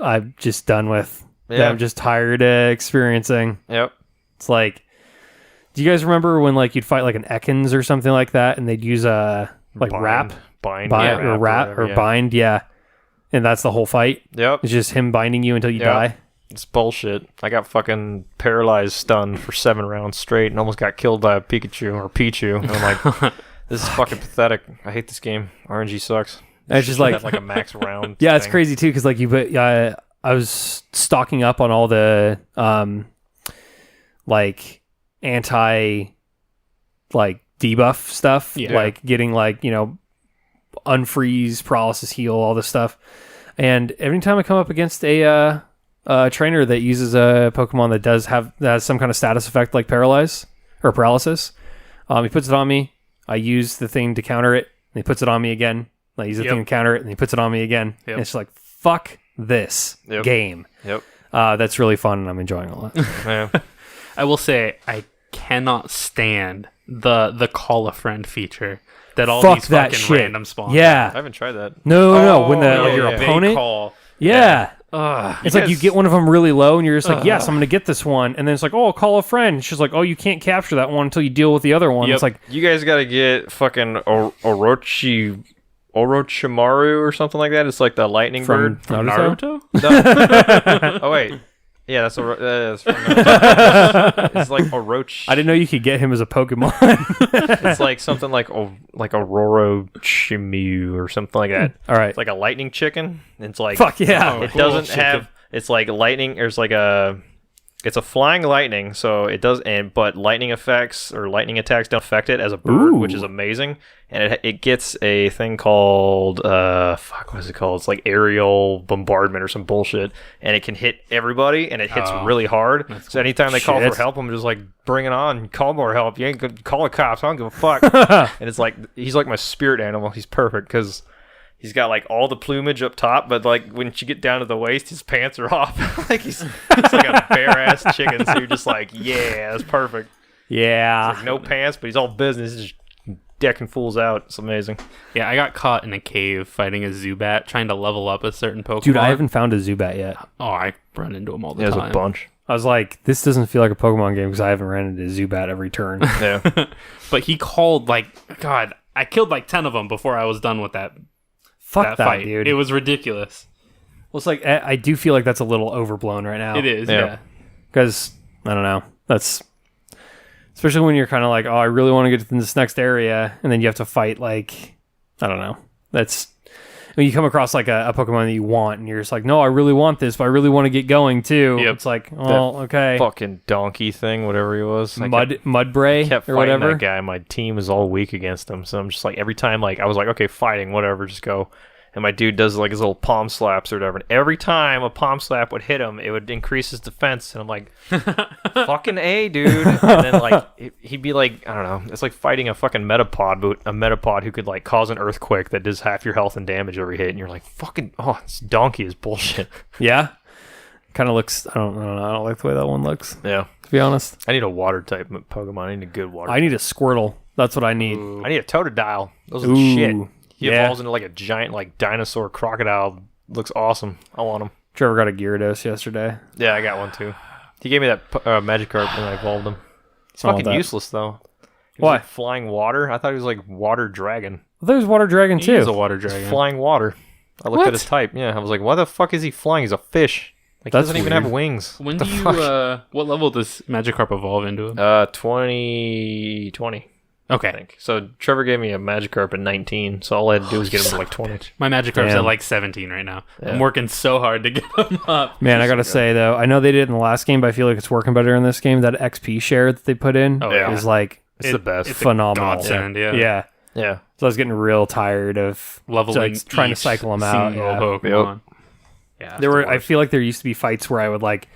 I'm just done with. That Yeah. I'm just tired of experiencing. Yep. It's like, do you guys remember when like you'd fight like an Ekans or something like that, and they'd use a like Bind bind yeah, or whatever, yeah. bind, yeah, and that's the whole fight. Yep. It's just him binding you until you Yep. die. It's bullshit. I got fucking paralyzed, stunned for 7 rounds straight, and almost got killed by a Pikachu or Pichu. And I'm like, this is fucking pathetic. I hate this game. RNG sucks. And it's just like, Like a max round. yeah, it's thing. crazy too because like I was stocking up on all the like anti like debuff stuff, Yeah. like getting like unfreeze, paralysis, heal, all this stuff. And every time I come up against a trainer that uses a Pokemon that has some kind of status effect like paralyze or paralysis, he puts it on me. I use the thing to counter it, and he puts it on me again. I use the thing to counter it, and he puts it on me again. Yep. And it's like, fuck this game. Yep. That's really fun, and I'm enjoying it a lot. Yeah. I will say I cannot stand the call a friend feature that all Fuck these that fucking shit. random spawns. I Yeah. haven't tried that. No, when yeah, your yeah. opponent. call. Yeah. Ugh, It's like you get one of them really low, and you're just like, yes, I'm going to get this one. And then it's like, oh, call a friend. She's like, oh, you can't capture that one until you deal with the other one. Yep. It's like, You guys got to get fucking Orochimaru or something like that. It's like the lightning from bird. Naruto? Naruto? Oh, wait. Yeah, that's that's from Naruto. It's like Orochi. I didn't know you could get him as a Pokemon. It's like something like Ororochimu or something like that. All right. It's like a lightning chicken. It's like Fuck yeah. Oh, it cool. doesn't Chicken. have. It's like lightning. There's like a. It's a flying lightning, so it does. But lightning effects or lightning attacks don't affect it as a bird, Ooh. which is amazing. And it gets a thing called what is it called? It's like aerial bombardment or some bullshit, and it can hit everybody, and it hits Oh, really hard. So anytime they call Shit. for help, I'm just like, bring it on, call more help. You ain't gonna call the cops. I don't give a fuck. And it's like he's like my spirit animal. He's perfect because. He's got like all the plumage up top, but like when you get down to the waist, his pants are off. Like he's like a bare ass chicken. So you're just like, yeah, that's perfect. Yeah. Like no pants, but he's all business, just decking fools out. It's amazing. Yeah, I got caught in a cave fighting a Zubat, trying to level up a certain Pokemon. Dude, I haven't found a Zubat yet. Oh, I run into him all the There's time. a bunch. I was like, this doesn't feel like a Pokemon game because I haven't ran into Zubat every turn. Yeah. But he called God, I killed 10 of them before I was done with that Fuck that, fight. dude. It was ridiculous. Well, it's like, I do feel like that's a little overblown right now. It is, Yeah. yeah. Because, I don't know. That's... Especially when you're kind of like, oh, I really want to get to this next area, and then you have to fight, like... I don't know. That's... When you come across, like, a Pokemon that you want, and you're just like, no, I really want this, but I really want to get going, too. Yep. It's like, oh, okay. Fucking donkey thing, whatever he was. I Mudbray kept or fighting whatever. that guy. My team was all weak against him, so I'm just like every time I was like, okay, fighting, whatever, just go. And my dude does like his little palm slaps or whatever. And every time a palm slap would hit him, it would increase his defense. And I'm like, fucking A, dude. And then like he'd be like, I don't know, it's like fighting a fucking Metapod, but a Metapod who could like cause an earthquake that does half your health and damage every hit. And you're like, fucking, oh, this donkey is bullshit. Yeah. Kind of looks... I don't know. I don't like the way that one looks, Yeah. to be honest. I need a water type Pokemon. I need a good water. I need a Squirtle. That's what I need. I need a Totodile. Those are the shit. He yeah. evolves into like a giant like dinosaur crocodile. Looks awesome. I want him. Trevor got a Gyarados yesterday. Yeah, I got one too. He gave me that Magikarp when I evolved him. He's I want fucking that. useless though. He was, Why? like, flying water? I thought he was like water dragon. Well, there's Water Dragon, He too. is a water He's dragon. flying water. I looked What? at his type. Yeah, I was like, why the fuck is he flying? He's a fish. Like, That's he doesn't even weird. have wings. When The do you? fuck? What level does Magikarp evolve into? 2020. I Okay, think. So Trevor gave me a Magikarp at 19, so all I had to do was get him to like 20. my Magikarp's Damn. at like 17 right now. Yeah. I'm working so hard to get him up. Man, I gotta say though, I know they did it in the last game, but I feel like it's working better in this game. That XP share that they put in Oh, yeah. is like It's the best. It's phenomenal. A godsend, yeah. Yeah. Yeah. So I was getting real tired of Leveling like, trying to each cycle them out. single Yeah. Pokemon. Yeah, There it's were. the I worst. feel like there used to be fights where I would like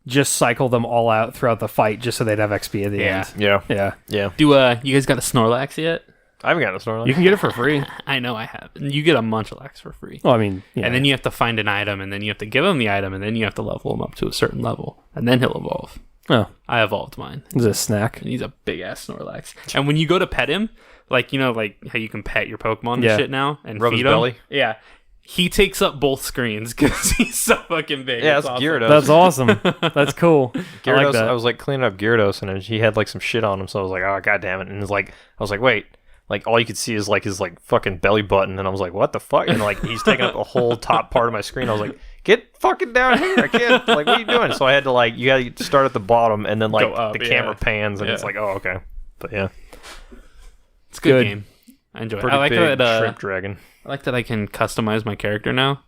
just cycle them all out throughout the fight, just so they'd have XP at the Yeah. end. Yeah. Yeah. Yeah. Do you guys got a Snorlax yet? I haven't gotten a Snorlax. You can get it for free. I know I have. And you get a Munchlax for free. Well, I mean, yeah. And then you have to find an item, and then you have to give him the item, and then you have to level him up to a certain level, and then he'll evolve. oh, I evolved mine, is it a snack? and he's a big ass Snorlax. And when you go to pet him, like like how you can pet your Pokemon and Yeah. shit now, and Rub feed his him. belly? Yeah, he takes up both screens because he's so fucking big. Yeah, It's that's awesome. Gyarados. That's awesome. That's cool. I Gyarados, like that. I was like cleaning up Gyarados, and he had like some shit on him, so I was like, oh god damn it. And it's like, I was like, wait, like all you could see is like his like fucking belly button, and I was like, what the fuck? And like he's taking up a whole top part of my screen. I was like, get fucking down here! I can't. Like, what are you doing? So I had to like, you gotta start at the bottom, and then like Go up, the yeah. camera pans, and Yeah. it's like, oh okay. But yeah, It's a good Good. game. I enjoy it. pretty I like big that. shrimp dragon. I like that I can customize my character now.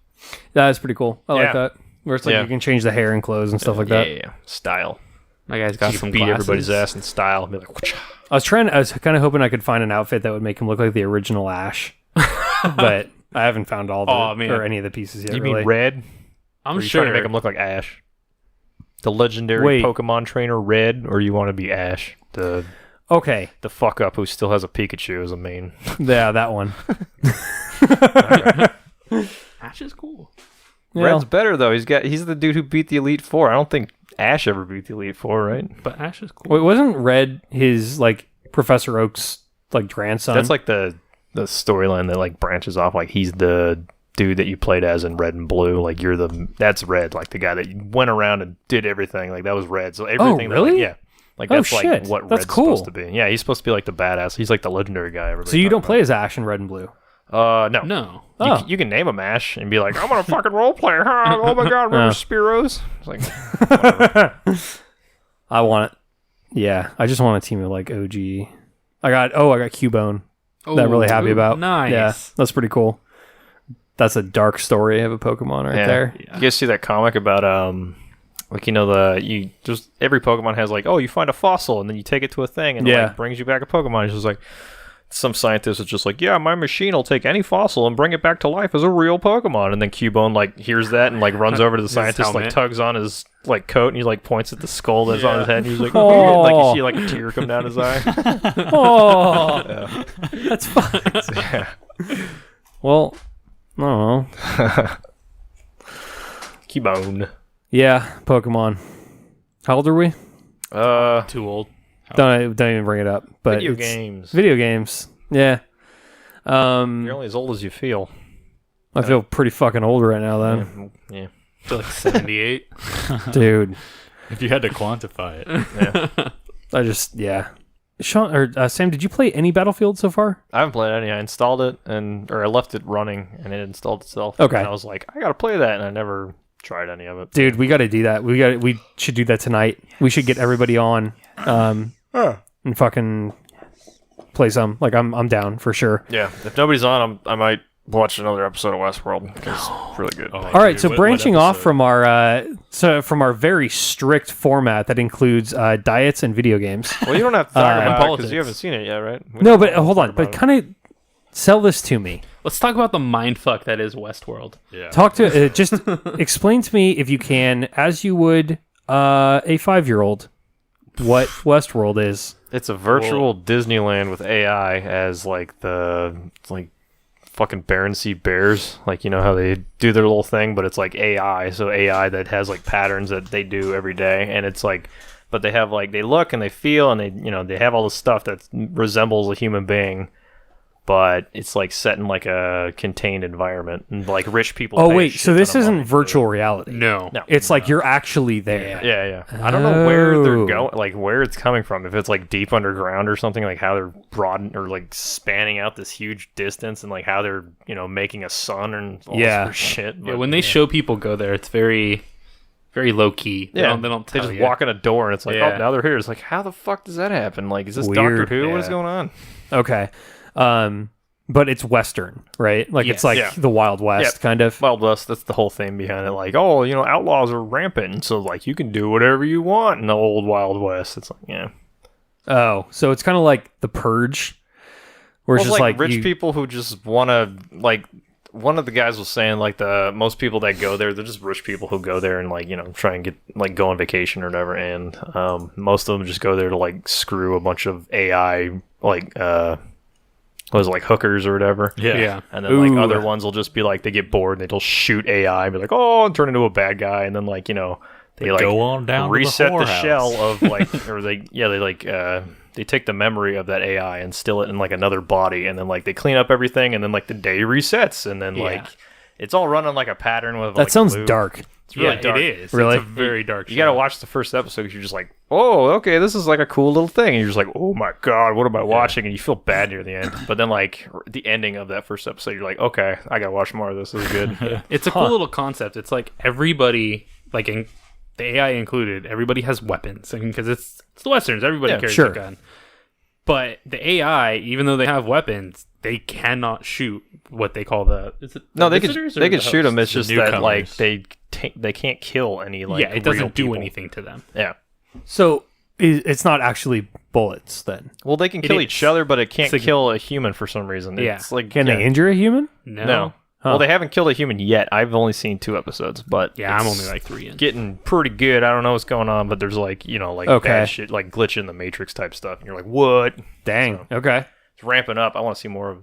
That is pretty cool. I like Yeah. that. Where it's like Yeah. you can change the hair and clothes and stuff like that. Yeah. Style. My guy's got You some can beat glasses. everybody's ass in style. And be like, "Whatcha?" I was kind of hoping I could find an outfit that would make him look like the original Ash, but I haven't found all the Aw, man. or any of the pieces yet. You really. mean Red? I'm Or you sure. trying to make him look like Ash? The legendary Wait. Pokemon trainer Red, or you want to be Ash, the Okay, fuck up who still has a Pikachu as a main? yeah, that one. Ash is cool. Yeah. Red's better though. He's the dude who beat the Elite Four. I don't think Ash ever beat the Elite Four, right? But Ash is cool. Wait, wasn't Red his like Professor Oak's like grandson? That's like the storyline that like branches off. Like he's the dude that you played as in Red and Blue. Like that's Red, like the guy that went around and did everything. Like that was Red. So everything. that, really? like, yeah. Like Oh, that's like shit. what That's Red's cool. supposed to be. Yeah, he's supposed to be like the badass. He's like the legendary guy. Everybody so you don't talks play as Ash in Red and Blue. about. No. No. Oh. You can name him Ash and be like, I'm gonna fucking role play. Huh? Oh my god, remember Spiros? It's like, whatever. I want it. Yeah, I just want a team of like OG. I got Cubone. That I'm really happy Ooh, about. Nice. Yeah, that's pretty cool. That's a dark story of a Pokemon right there. You guys see that comic about like just every Pokemon has like, oh, you find a fossil and then you take it to a thing and it Yeah. like brings you back a Pokemon. It's just like some scientist is just like, yeah, my machine will take any fossil and bring it back to life as a real Pokemon. And then Cubone like hears that and like runs over to the His scientist, like helmet. tugs on his like coat and he like points at the skull that's on his head and he's like, Oh. like you see like a tear come down his eye. Oh, that's fun. Yeah. Well, I don't know. Cubone. Yeah, Pokemon. How old are we? Too old. Don't even bring it up. But Video it's- games. Video games. Yeah. You're only as old as you feel. I feel pretty fucking old right now, then, Yeah. I feel like 78. dude. If you had to quantify it. I just Sean or Sam, did you play any Battlefield so far? I haven't played any. I installed it or I left it running and it installed itself. Okay. And I was like, I gotta play that, and I never tried any of it. Dude, we got to do that. We should do that tonight. We should get everybody on, and fucking play some. Like I'm down for sure. Yeah. If nobody's on, I might watch another episode of Westworld because it's really good. Oh, All right, dude, so what branching off episode? from our very strict format that includes diets and video games. Well, you don't have to talk And about it because politics. you haven't seen it yet, right? No, but hold on. But kind of sell this to me. Let's talk about the mindfuck that is Westworld. Yeah. Talk to just explain to me if you can, as you would a 5-year-old, what Westworld is. It's a virtual Disneyland with AI as like fucking Bear and Sea Bears. Like, you know how they do their little thing, but it's like AI. So AI that has like patterns that they do every day, and it's like, but they have like they look and they feel and they have all the stuff that resembles a human being. But it's like set in like a contained environment, and like rich people. Oh pay a wait, shit so this ton of isn't money to- virtual reality. No. No. It's like you're actually there. Yeah. I don't know where Oh. they're going, like where it's coming from. If it's like deep underground or something, like how they're broadening or like spanning out this huge distance, and like how they're making a sun and all Yeah. this shit. Yeah, But, when they show people go there, it's very very low key. They don't They tell just you. walk in a door and it's like, Yeah. oh, now they're here. It's like, how the fuck does that happen? Like, is this Weird. Doctor Who? What is Yeah. going on? Okay. But it's Western, right? Like it's Yes. like Yeah. the Wild West kind of. Wild West, that's the whole thing behind it. Like, oh, outlaws are rampant, so like you can do whatever you want in the old Wild West. It's like, yeah. Oh, so it's kind of like The Purge, where it's Well, just like rich people who just want to, like, one of the guys was saying, like, most people that go there, they're just rich people who go there and, like, try and get, like, go on vacation or whatever, and most of them just go there to, like, screw a bunch of AI, like, like hookers or whatever. Yeah. And then, like, Ooh. other ones will just be, like, they get bored and they'll shoot AI and be like, oh, and turn into a bad guy, and then, like, they, like, Go on down reset to the, the shell of, like, or they take the memory of that AI and still it in like another body, and then like they clean up everything, and then like the day resets, and then like it's all run on like a pattern with. that like, sounds loop. dark. It's really dark. It is. Really? It's a very dark show. You gotta watch the first episode because you're just like, oh, okay, this is like a cool little thing, and you're just like, oh my god, what am I watching? And you feel bad near the end, but then like the ending of that first episode, you're like, okay, I gotta watch more of this. This is good. It's a cool little concept. It's like everybody, like in the AI included, everybody has weapons. I mean, because it's the Westerns, everybody carries sure. a gun. But the AI, even though they have weapons, they cannot shoot what they call the. Is it No, the they could visitors or they the could shoot them. hosts? It's The just that like newcomers. they can't kill any like it doesn't real do people. anything to them. Yeah. So it's not actually bullets then. Well, they can kill is. each other, but it can't It's like- kill a human for some reason. Yeah. It's like Can they injure a human? No. Huh. Well, they haven't killed a human yet. I've only seen 2 episodes, but Yeah, I'm it's only like 3 in. getting pretty good. I don't know what's going on, but there's like like Okay. bad shit, like glitch in the Matrix type stuff, and you're like, what? Dang. Okay. It's ramping up. I want to see more of.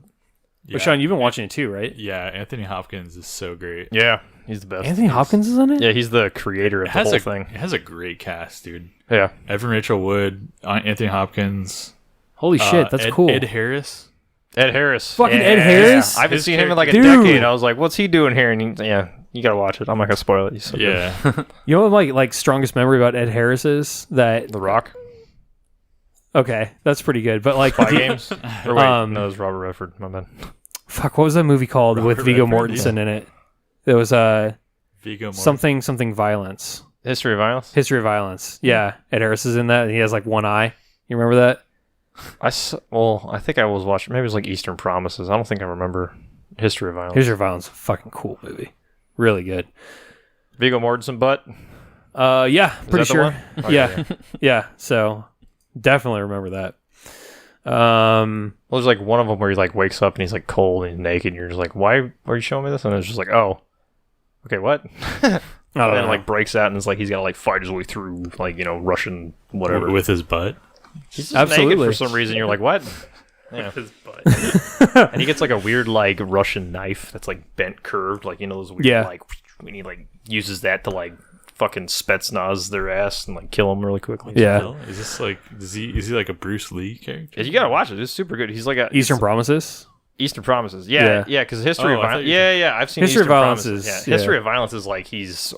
Yeah. Well, Sean, you've been watching it too, right? Yeah, Anthony Hopkins is so great. Yeah, he's the best. Anthony Hopkins is in it? Yeah, he's the creator of It the has whole a thing. It has a great cast, dude. Yeah, Evan Rachel Wood, Anthony Hopkins. Holy shit, that's cool. Ed Harris. Ed Harris. Fucking Yeah. Ed Harris? I haven't His seen him in like a Dude. decade. I was like, what's he doing here? And you gotta watch it. I'm not gonna spoil it. He's so good. Yeah. You know what my like strongest memory about Ed Harris is? That The Rock. okay, that's pretty good. But like Spy Games. Or wait, no, it was Robert Redford. My bad. fuck, what was that movie called with Robert Viggo Redford, Mortensen in it? There was Viggo Mortensen. something violence. History of Violence. History of Violence. Yeah, Ed Harris is in that. And he has like one eye. You remember that? I think I was watching. Maybe it was like Eastern Promises. I don't think I remember History of Violence. History of Violence, fucking cool movie. Really good. Viggo Mortensen, but Yeah, is pretty that the sure. one? Okay, Yeah, yeah. So definitely remember that. Well, there's like one of them where he like wakes up and he's like cold and he's naked. And you're just like, why are you showing me this? And it's just like, oh, okay, what? I don't And then know. like breaks out and it's like he's got to like fight his way through like Russian whatever. With his butt. He's just Absolutely. naked for some reason. You're like, what? Yeah. His butt. And he gets like a weird like Russian knife that's like bent curved, like those weird Yeah. like when he like uses that to like fucking Spetsnaz their ass and like kill them really quickly. Yeah. Hell? Is this like is he like a Bruce Lee character? Yeah, you gotta watch it. It's super good. He's like a Eastern Promises. Eastern Promises. Yeah, Yeah. because History of Oh, I thought Violence. you Yeah, I've seen History of Eastern Violence Promises. is- Yeah. History yeah. of Violence is like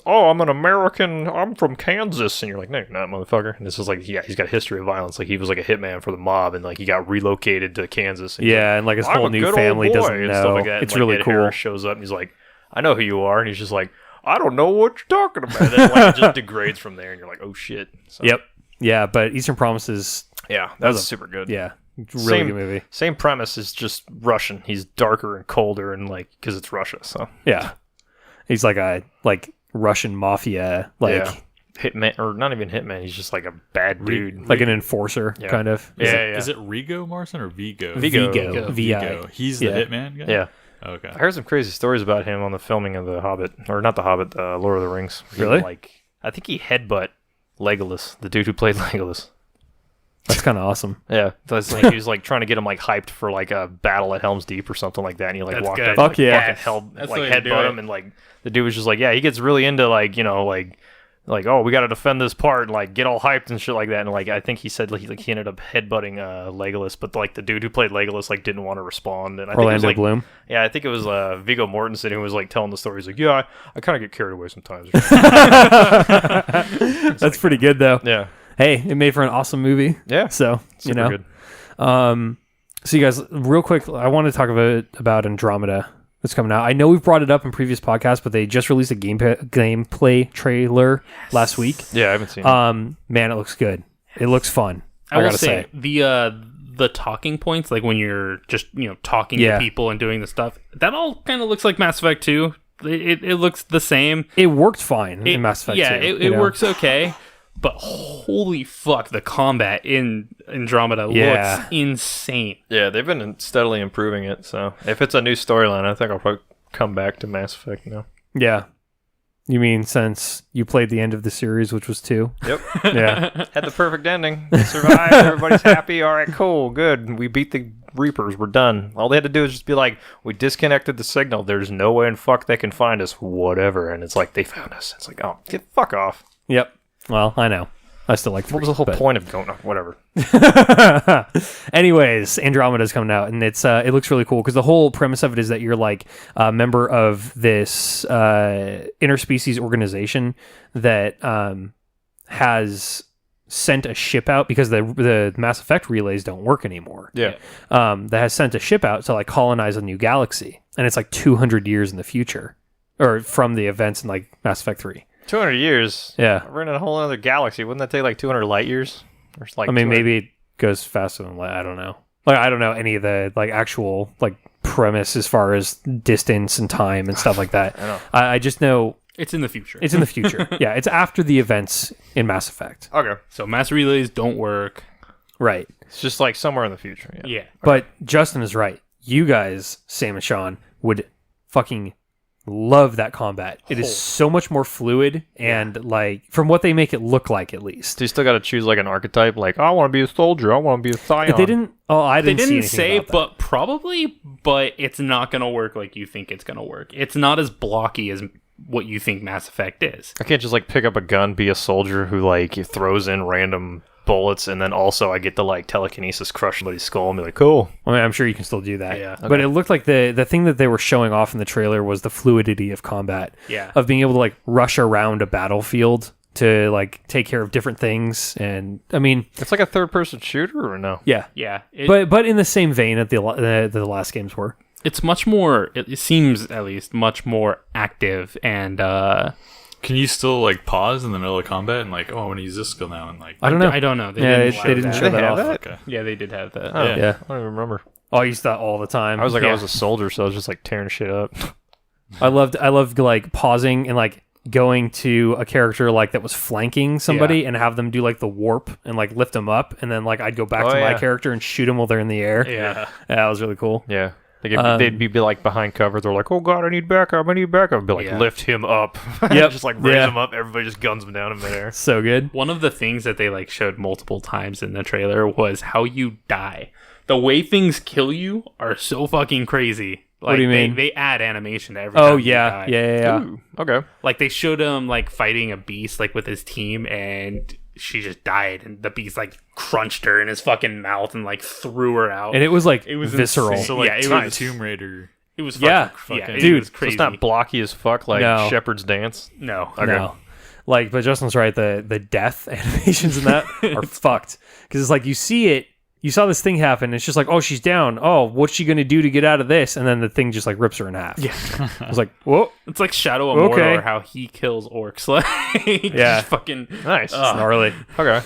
I'm an American. I'm from Kansas, and you're like, no, you're not, motherfucker. And this is like, he's got History of Violence. Like he was like a hitman for the mob, and like he got relocated to Kansas. And he's Yeah, and like his like, whole I'm a new good old family boy, doesn't and know. stuff like that. It's And, like, really Ed cool. Harris shows up, and he's like, I know who you are, and he's just like, I don't know what you're talking about. And then like, it just degrades from there, and you're like, oh shit. So, Yep. Yeah, but Eastern Promises. Yeah, That was that's a- super good. Yeah, really Same- good movie. Same premise is just Russian. He's darker and colder, and like because it's Russia, so Yeah, he's like a Russian mafia, yeah. Hitman, or not even hitman. He's just like a bad dude. like an enforcer, Yeah. kind of. Yeah. Is it Rigo Morrison or Vigo? Vigo. VI. Vigo. He's Yeah. the hitman guy? Yeah. Okay. I heard some crazy stories about him on the filming of The Hobbit, or not The Hobbit, Lord of the Rings. He, Really? Like, I think he headbutt Legolas, the dude who played Legolas. That's kind of awesome. Yeah, that's like he was like trying to get him like hyped for like a battle at Helm's Deep or something like that, and he like That's walked good. up, Fuck like, yeah. fucking held, That's like the way to do headbutt it. him, and like the dude was just like, yeah, he gets really into like oh, we got to defend this part, and like get all hyped and shit like that, and like I think he said like he ended up headbutting Legolas, but like the dude who played Legolas like didn't want to respond, and I think it was Orlando like Bloom. yeah, I think it was Viggo Mortensen who was like telling the story. He's like, yeah, I kind of get carried away sometimes. That's pretty good though. yeah, Hey, it made for an awesome movie. yeah, So super you know, good. so you guys, real quick, I want to talk about Andromeda. that's coming out. I know we've brought it up in previous podcasts, but they just released a gameplay trailer last week. Yeah, I haven't seen it. Man, it looks good. It looks fun. I gotta say the talking points, like when you're just talking to people and doing the stuff, that all kind of looks like Mass Effect 2. It looks the same. It worked fine in Mass Effect 2. Yeah, it works okay. But holy fuck, the combat in Andromeda looks insane. Yeah, they've been steadily improving it. So if it's a new storyline, I think I'll probably come back to Mass Effect now. Yeah. You mean since you played the end of the series, which was 2? Yep. Yeah. Had the perfect ending. We survived. Everybody's happy. All right, cool. Good. We beat the Reapers. We're done. All they had to do is just be like, we disconnected the signal. There's no way in fuck they can find us. Whatever. And it's like, they found us. It's like, oh, get fuck off. Yep. Well, I know. I still like 3. What was the whole point of going? Whatever. Anyways, Andromeda's coming out, and it looks really cool because the whole premise of it is that you're like a member of this interspecies organization that has sent a ship out because the Mass Effect relays don't work anymore. Yeah. That has sent a ship out to like colonize a new galaxy, and it's like 200 years in the future, or from the events in like Mass Effect 3. 200 years? Yeah. We're in a whole other galaxy. Wouldn't that take like 200 light years? Or like I mean, 200... maybe it goes faster than light. I don't know. Like, I don't know any of the like actual like premise as far as distance and time and stuff like that. I know. I just know it's in the future. It's in the future. Yeah, it's after the events in Mass Effect. Okay. So mass relays don't work. Right. It's just like somewhere in the future. Yeah. But Justin is right. You guys, Sam and Sean, would fucking love that combat. It is so much more fluid and like from what they make it look like, at least. So you still got to choose like an archetype. Like, I want to be a soldier. I want to be a scion. They didn't. Oh, I didn't. They didn't see say, about that. but probably. But it's not gonna work like you think it's gonna work. It's not as blocky as what you think Mass Effect is. I can't just like pick up a gun, be a soldier who like throws in random bullets, and then also I get to like telekinesis crush somebody's skull and be like, cool. I mean, I'm sure you can still do that. Yeah. But it looked like the thing that they were showing off in the trailer was the fluidity of combat. Yeah. Of being able to like rush around a battlefield to like take care of different things. And I mean, It's like a third-person shooter, or no? yeah. Yeah. But in the same vein that the last games were. It's much more. It seems at least much more active and. Can you still like pause in the middle of combat and like, oh, I want to use this skill now and like? I don't know. I don't know. They didn't show that off. Okay. Yeah, they did have that. Oh, Yeah. I don't even remember. Oh, I used that all the time. I was like, Yeah. I was a soldier, so I was just like tearing shit up. I loved like pausing and like going to a character like that was flanking somebody and have them do like the warp and like lift them up, and then like I'd go back to my character and shoot them while they're in the air. Yeah. That was really cool. Yeah. They'd be like behind cover. They're like, oh god, I need backup. I'd be like, Yeah. lift him up. Yep. Just like raise Yeah. him up. Everybody just guns him down in midair. So good. One of the things that they like showed multiple times in the trailer was how you die. The way things kill you are so fucking crazy. Like, What do you mean? They add animation to every time you die. Yeah. Ooh, okay. Like they showed him like fighting a beast like with his team, and she just died, and the beast like crunched her in his fucking mouth and like threw her out. And it was like It was visceral. insane. So like, Yeah, it Tomb was- Tomb Raider. It was Yeah. fucking, Dude, it was So crazy. it's not blocky as fuck like No. Shepherd's Dance. No. Okay. No. Like, but Justin's right. The death animations in that are fucked. Because it's like you see it, you saw this thing happen. It's just like, oh, she's down. Oh, what's she gonna do to get out of this? And then the thing just like rips her in half. Yeah. I was like, whoa, It's like Shadow of Okay. Mordor, how he kills orcs. Like, Yeah. just fucking. Nice. gnarly. Okay.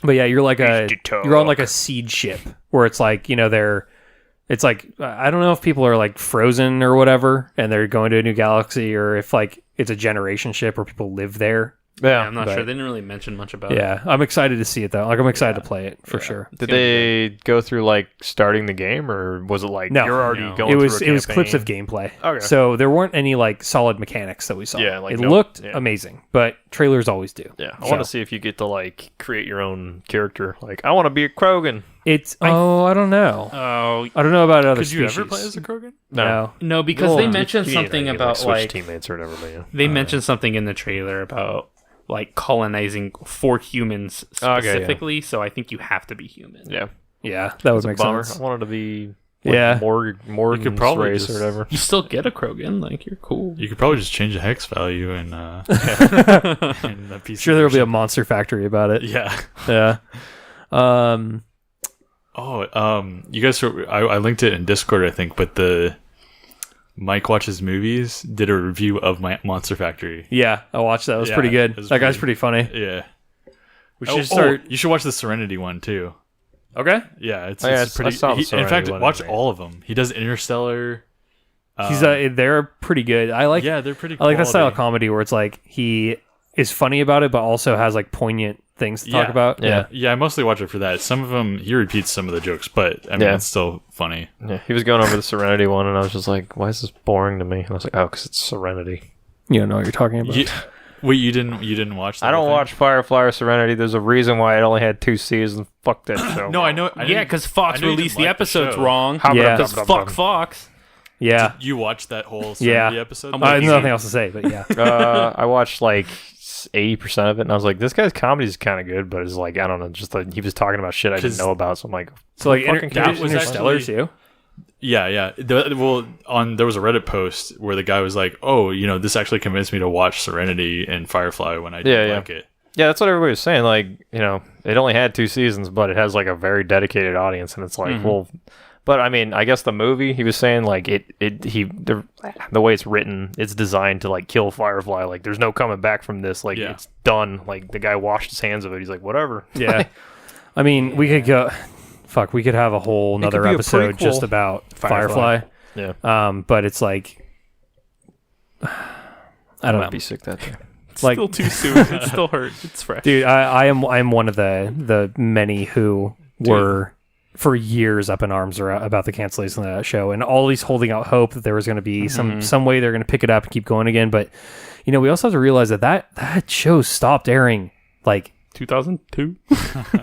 But yeah, you're like Used to you're on talk. like a seed ship where it's like it's like I don't know if people are like frozen or whatever, and they're going to a new galaxy, or if like it's a generation ship where people live there. Yeah. I'm not but- sure. They didn't really mention much about it. Yeah, I'm excited to see it though. Like I'm excited to play it for sure. Did they go through like starting the game, or was it like No. you're already No. going It was through a clips of campaign? gameplay. Okay. So there weren't any like solid mechanics that we saw. Yeah, like it no- looked yeah. amazing, but trailers always do. Yeah, I So- want to see if you get to like create your own character. Like, I want to be a Krogan. It's I don't know. Oh, I don't know about other Could you species. ever play as a Krogan? No. no, because Well, they you- mentioned You ain't something gonna, about switch like teammates or whatever. But yeah. they mentioned something in the trailer about like colonizing for humans Okay, yeah. specifically. So I think you have to be human. Yeah, Yeah, that would it's a make bummer. sense. I wanted to be Yeah. more You could probably race just- or whatever. You still get a Krogan. Like you're cool. You could probably just change the hex value and in the PC. Sure, there will be a version. monster factory about it. Yeah. Yeah. Oh, you guys. I linked it in Discord, I think, but the Mike Watches Movies did a review of my Monster Factory. Yeah, I watched that. It was pretty good. That guy's pretty funny. Yeah. We should start. You should watch the Serenity one too. Okay. Yeah, it's I pretty. saw the In fact, Serenity one. watch all of them. He does Interstellar. They're pretty good. I like. Yeah, they're pretty. I like that style of quality. comedy where it's like he is funny about it, but also has like poignant things to talk about. Yeah, I mostly watch it for that. Some of them, he repeats some of the jokes, but I mean, it's still funny. Yeah, he was going over the Serenity one, and I was just like, "Why is this boring to me?" And I was like, "Oh, because it's Serenity." You don't know what you're talking about. Wait, you didn't watch that? I don't watch Firefly or Serenity. There's a reason why it only had 2 seasons. Fuck that show. No, I know. Yeah, because Fox released the episodes wrong. Yeah. Because fuck Fox. Yeah. You watched that whole Serenity episode? I have nothing else to say, but yeah. I watched like 80% of it, and I was like, this guy's comedy is kind of good, but it's like, I don't know, just like he was talking about shit I didn't know about, so I'm like, so like that was Interstellar actually- too? Yeah. There was a Reddit post where the guy was like, "Oh, this actually convinced me to watch Serenity and Firefly when I didn't like it." Yeah, that's what everybody was saying. Like, it only had 2 seasons, but it has like a very dedicated audience, and it's like, well, but I mean, I guess the movie he was saying like the way it's written, it's designed to like kill Firefly. Like, there's no coming back from this. Like, it's done. Like, the guy washed his hands of it. He's like, whatever. Yeah. I mean, we could go. Fuck, we could have a whole another episode just about Firefly. Yeah. But it's like, I don't know. Be sick that day. It's still too soon. It still hurts. It's fresh. Dude, I'm one of the many who were for years up in arms about the cancellation of that show, and always holding out hope that there was going to be some way they're going to pick it up and keep going again. But we also have to realize that show stopped airing like 2002.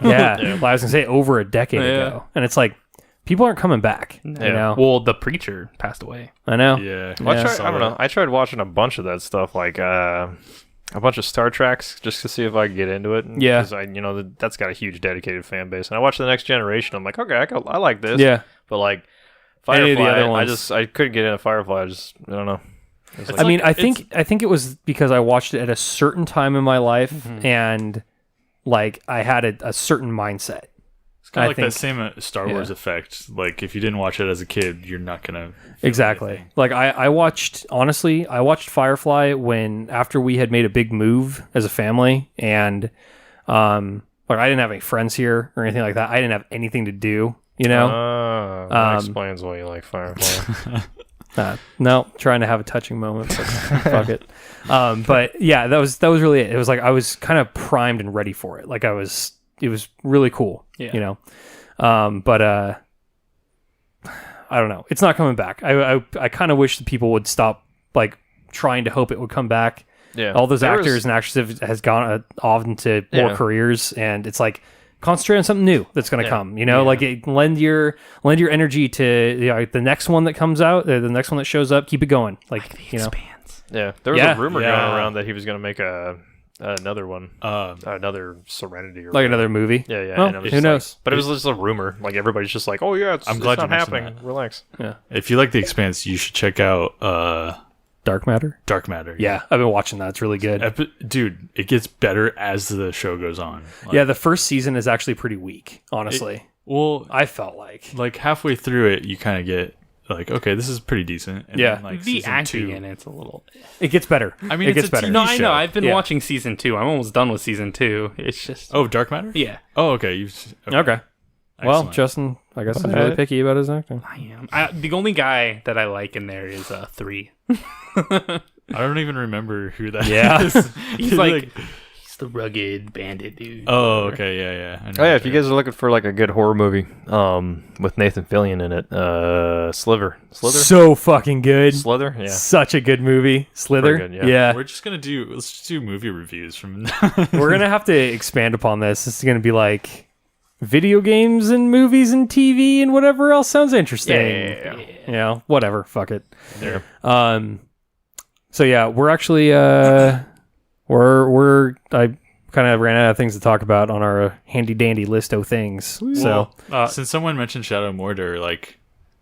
yeah. Well, I was gonna say over a decade ago, and it's like people aren't coming back. You know, Well, the preacher passed away. I know. Yeah. Well, I don't know. I tried watching a bunch of that stuff, like a bunch of Star Treks, just to see if I could get into it. Yeah. Because that's got a huge dedicated fan base. And I watched The Next Generation. I'm like, okay, I like this. Yeah. But like Any of the Firefly, other ones. I couldn't get into Firefly. I don't know. I mean, I think it was because I watched it at a certain time in my life, and like I had a certain mindset. It's kind of like that same Star Wars effect. Like, if you didn't watch it as a kid, you're not gonna exactly. anything. Like I watched Firefly after we had made a big move as a family, and like I didn't have any friends here or anything like that. I didn't have anything to do. That explains why you like Firefly. No, trying to have a touching moment. But fuck it. But yeah, that was really it. It was like I was kind of primed and ready for it. Like it was really cool. Yeah. But I don't know. It's not coming back. I kind of wish that people would stop like trying to hope it would come back. Yeah. All those actors and actresses has gone off into more careers, and it's like concentrate on something new that's going to come. Like lend your energy to the next one that comes out, the next one that shows up. Keep it going. Like Expanse. Yeah, there was a rumor going around that he was going to make another one, another Serenity, or like another movie. Yeah. Well, who knows? But it was just a rumor. Like, everybody's just like, "Oh yeah, I'm glad it's not you mentioned happening. Relax." Yeah. If you like The Expanse, you should check out Dark Matter. Dark Matter. Yeah, I've been watching that. It's really good. Dude, it gets better as the show goes on. Yeah, the first season is actually pretty weak, honestly. I felt like halfway through it, you kind of get like, okay, this is pretty decent. And then, like, The season acting 2 in it's a little. it gets better. I mean, it gets it's a better. TV No, I know. show. I've been watching season 2. I'm almost done with season 2. It's just. Oh, Dark Matter? Yeah, Oh, okay. Okay. Well, Excellent. Justin, I guess, is really picky about his acting. I am. The only guy that I like in there is 3. I don't even remember who that Yeah. is. He's like he's the rugged bandit dude. Oh, okay, yeah. I know Oh yeah, that if you guy. guys are looking for like a good horror movie, with Nathan Fillion in it, Slither, So fucking good. Slither, yeah. Such a good movie. Slither. Very good, yeah. We're just gonna let's just do movie reviews from We're going to have to expand upon this. This is going to be like video games and movies and TV and whatever else sounds interesting. Whatever. Fuck it. Yeah. So yeah, we're actually I kind of ran out of things to talk about on our handy dandy list of things. So since someone mentioned Shadow of Mordor, like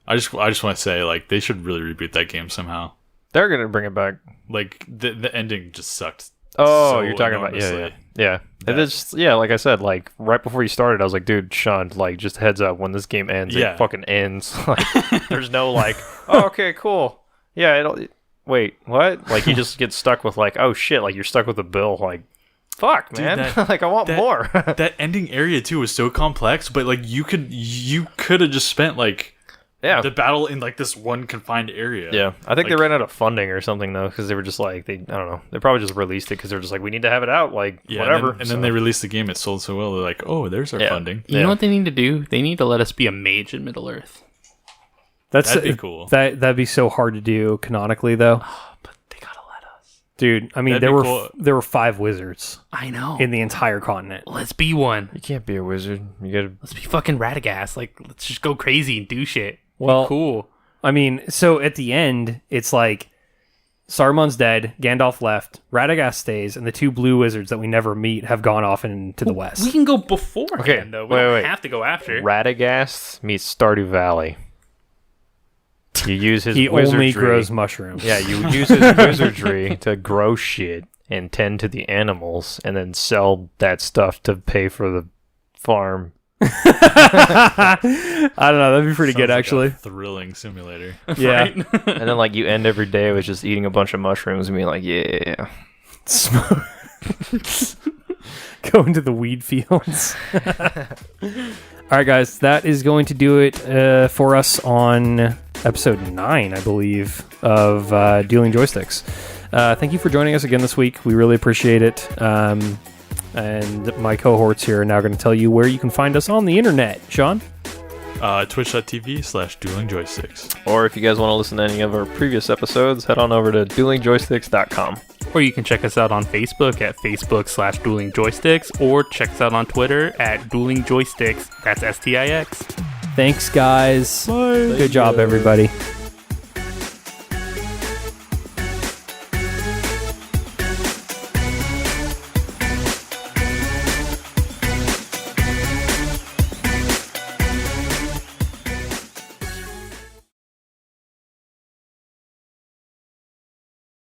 I just want to say, like, they should really reboot that game somehow. They're gonna bring it back. Like the ending just sucked. Oh, so you're talking about enormously. yeah. And it's like I said, like right before you started, I was like, dude, Sean, like just heads up, when this game ends, it fucking ends. Like, there's no like, oh, okay, cool. Yeah, wait, what? Like, you just get stuck with, like, oh, shit, like, you're stuck with a bill, like, fuck, Dude, man. Like, I want more. That ending area, too, was so complex, but, like, you could have just spent, like, the battle in, like, this one confined area. Yeah, I think they ran out of funding or something, though, because they were just like, I don't know, they probably just released it because they're just like, we need to have it out, like, whatever. And then they released the game, it sold so well, they're like, oh, there's our funding. You know what they need to do? They need to let us be a mage in Middle-earth. That'd be cool. That'd be so hard to do canonically, though. But they gotta let us. Dude, I mean, there were 5 wizards. I know. In the entire continent. Let's be one. You can't be a wizard. Let's be fucking Radagast. Like, let's just go crazy and do shit. Well, cool. I mean, so at the end, it's like Saruman's dead, Gandalf left, Radagast stays, and the 2 blue wizards that we never meet have gone off into the west. We can go beforehand, though. We don't have to go after. Radagast meets Stardew Valley. You use his He wizardry. only grows mushrooms. Yeah, you use his wizardry to grow shit and tend to the animals, and then sell that stuff to pay for the farm. I don't know. That'd be pretty good, Sounds like actually. a thrilling simulator. Yeah. Right? And then, like, you end every day with just eating a bunch of mushrooms and being like, yeah. Go into the weed fields. All right, guys. That is going to do it for us on episode 9, I believe, of Dueling Joysticks. Thank you for joining us again this week. We really appreciate it. And my cohorts here are now going to tell you where you can find us on the internet. Sean? Twitch.tv/duelingjoysticks. Or if you guys want to listen to any of our previous episodes, head on over to duelingjoysticks.com. Or you can check us out on Facebook at Facebook/duelingjoysticks, or check us out on Twitter at duelingjoysticks. That's STIX. Thanks, guys. Bye. Good job, everybody.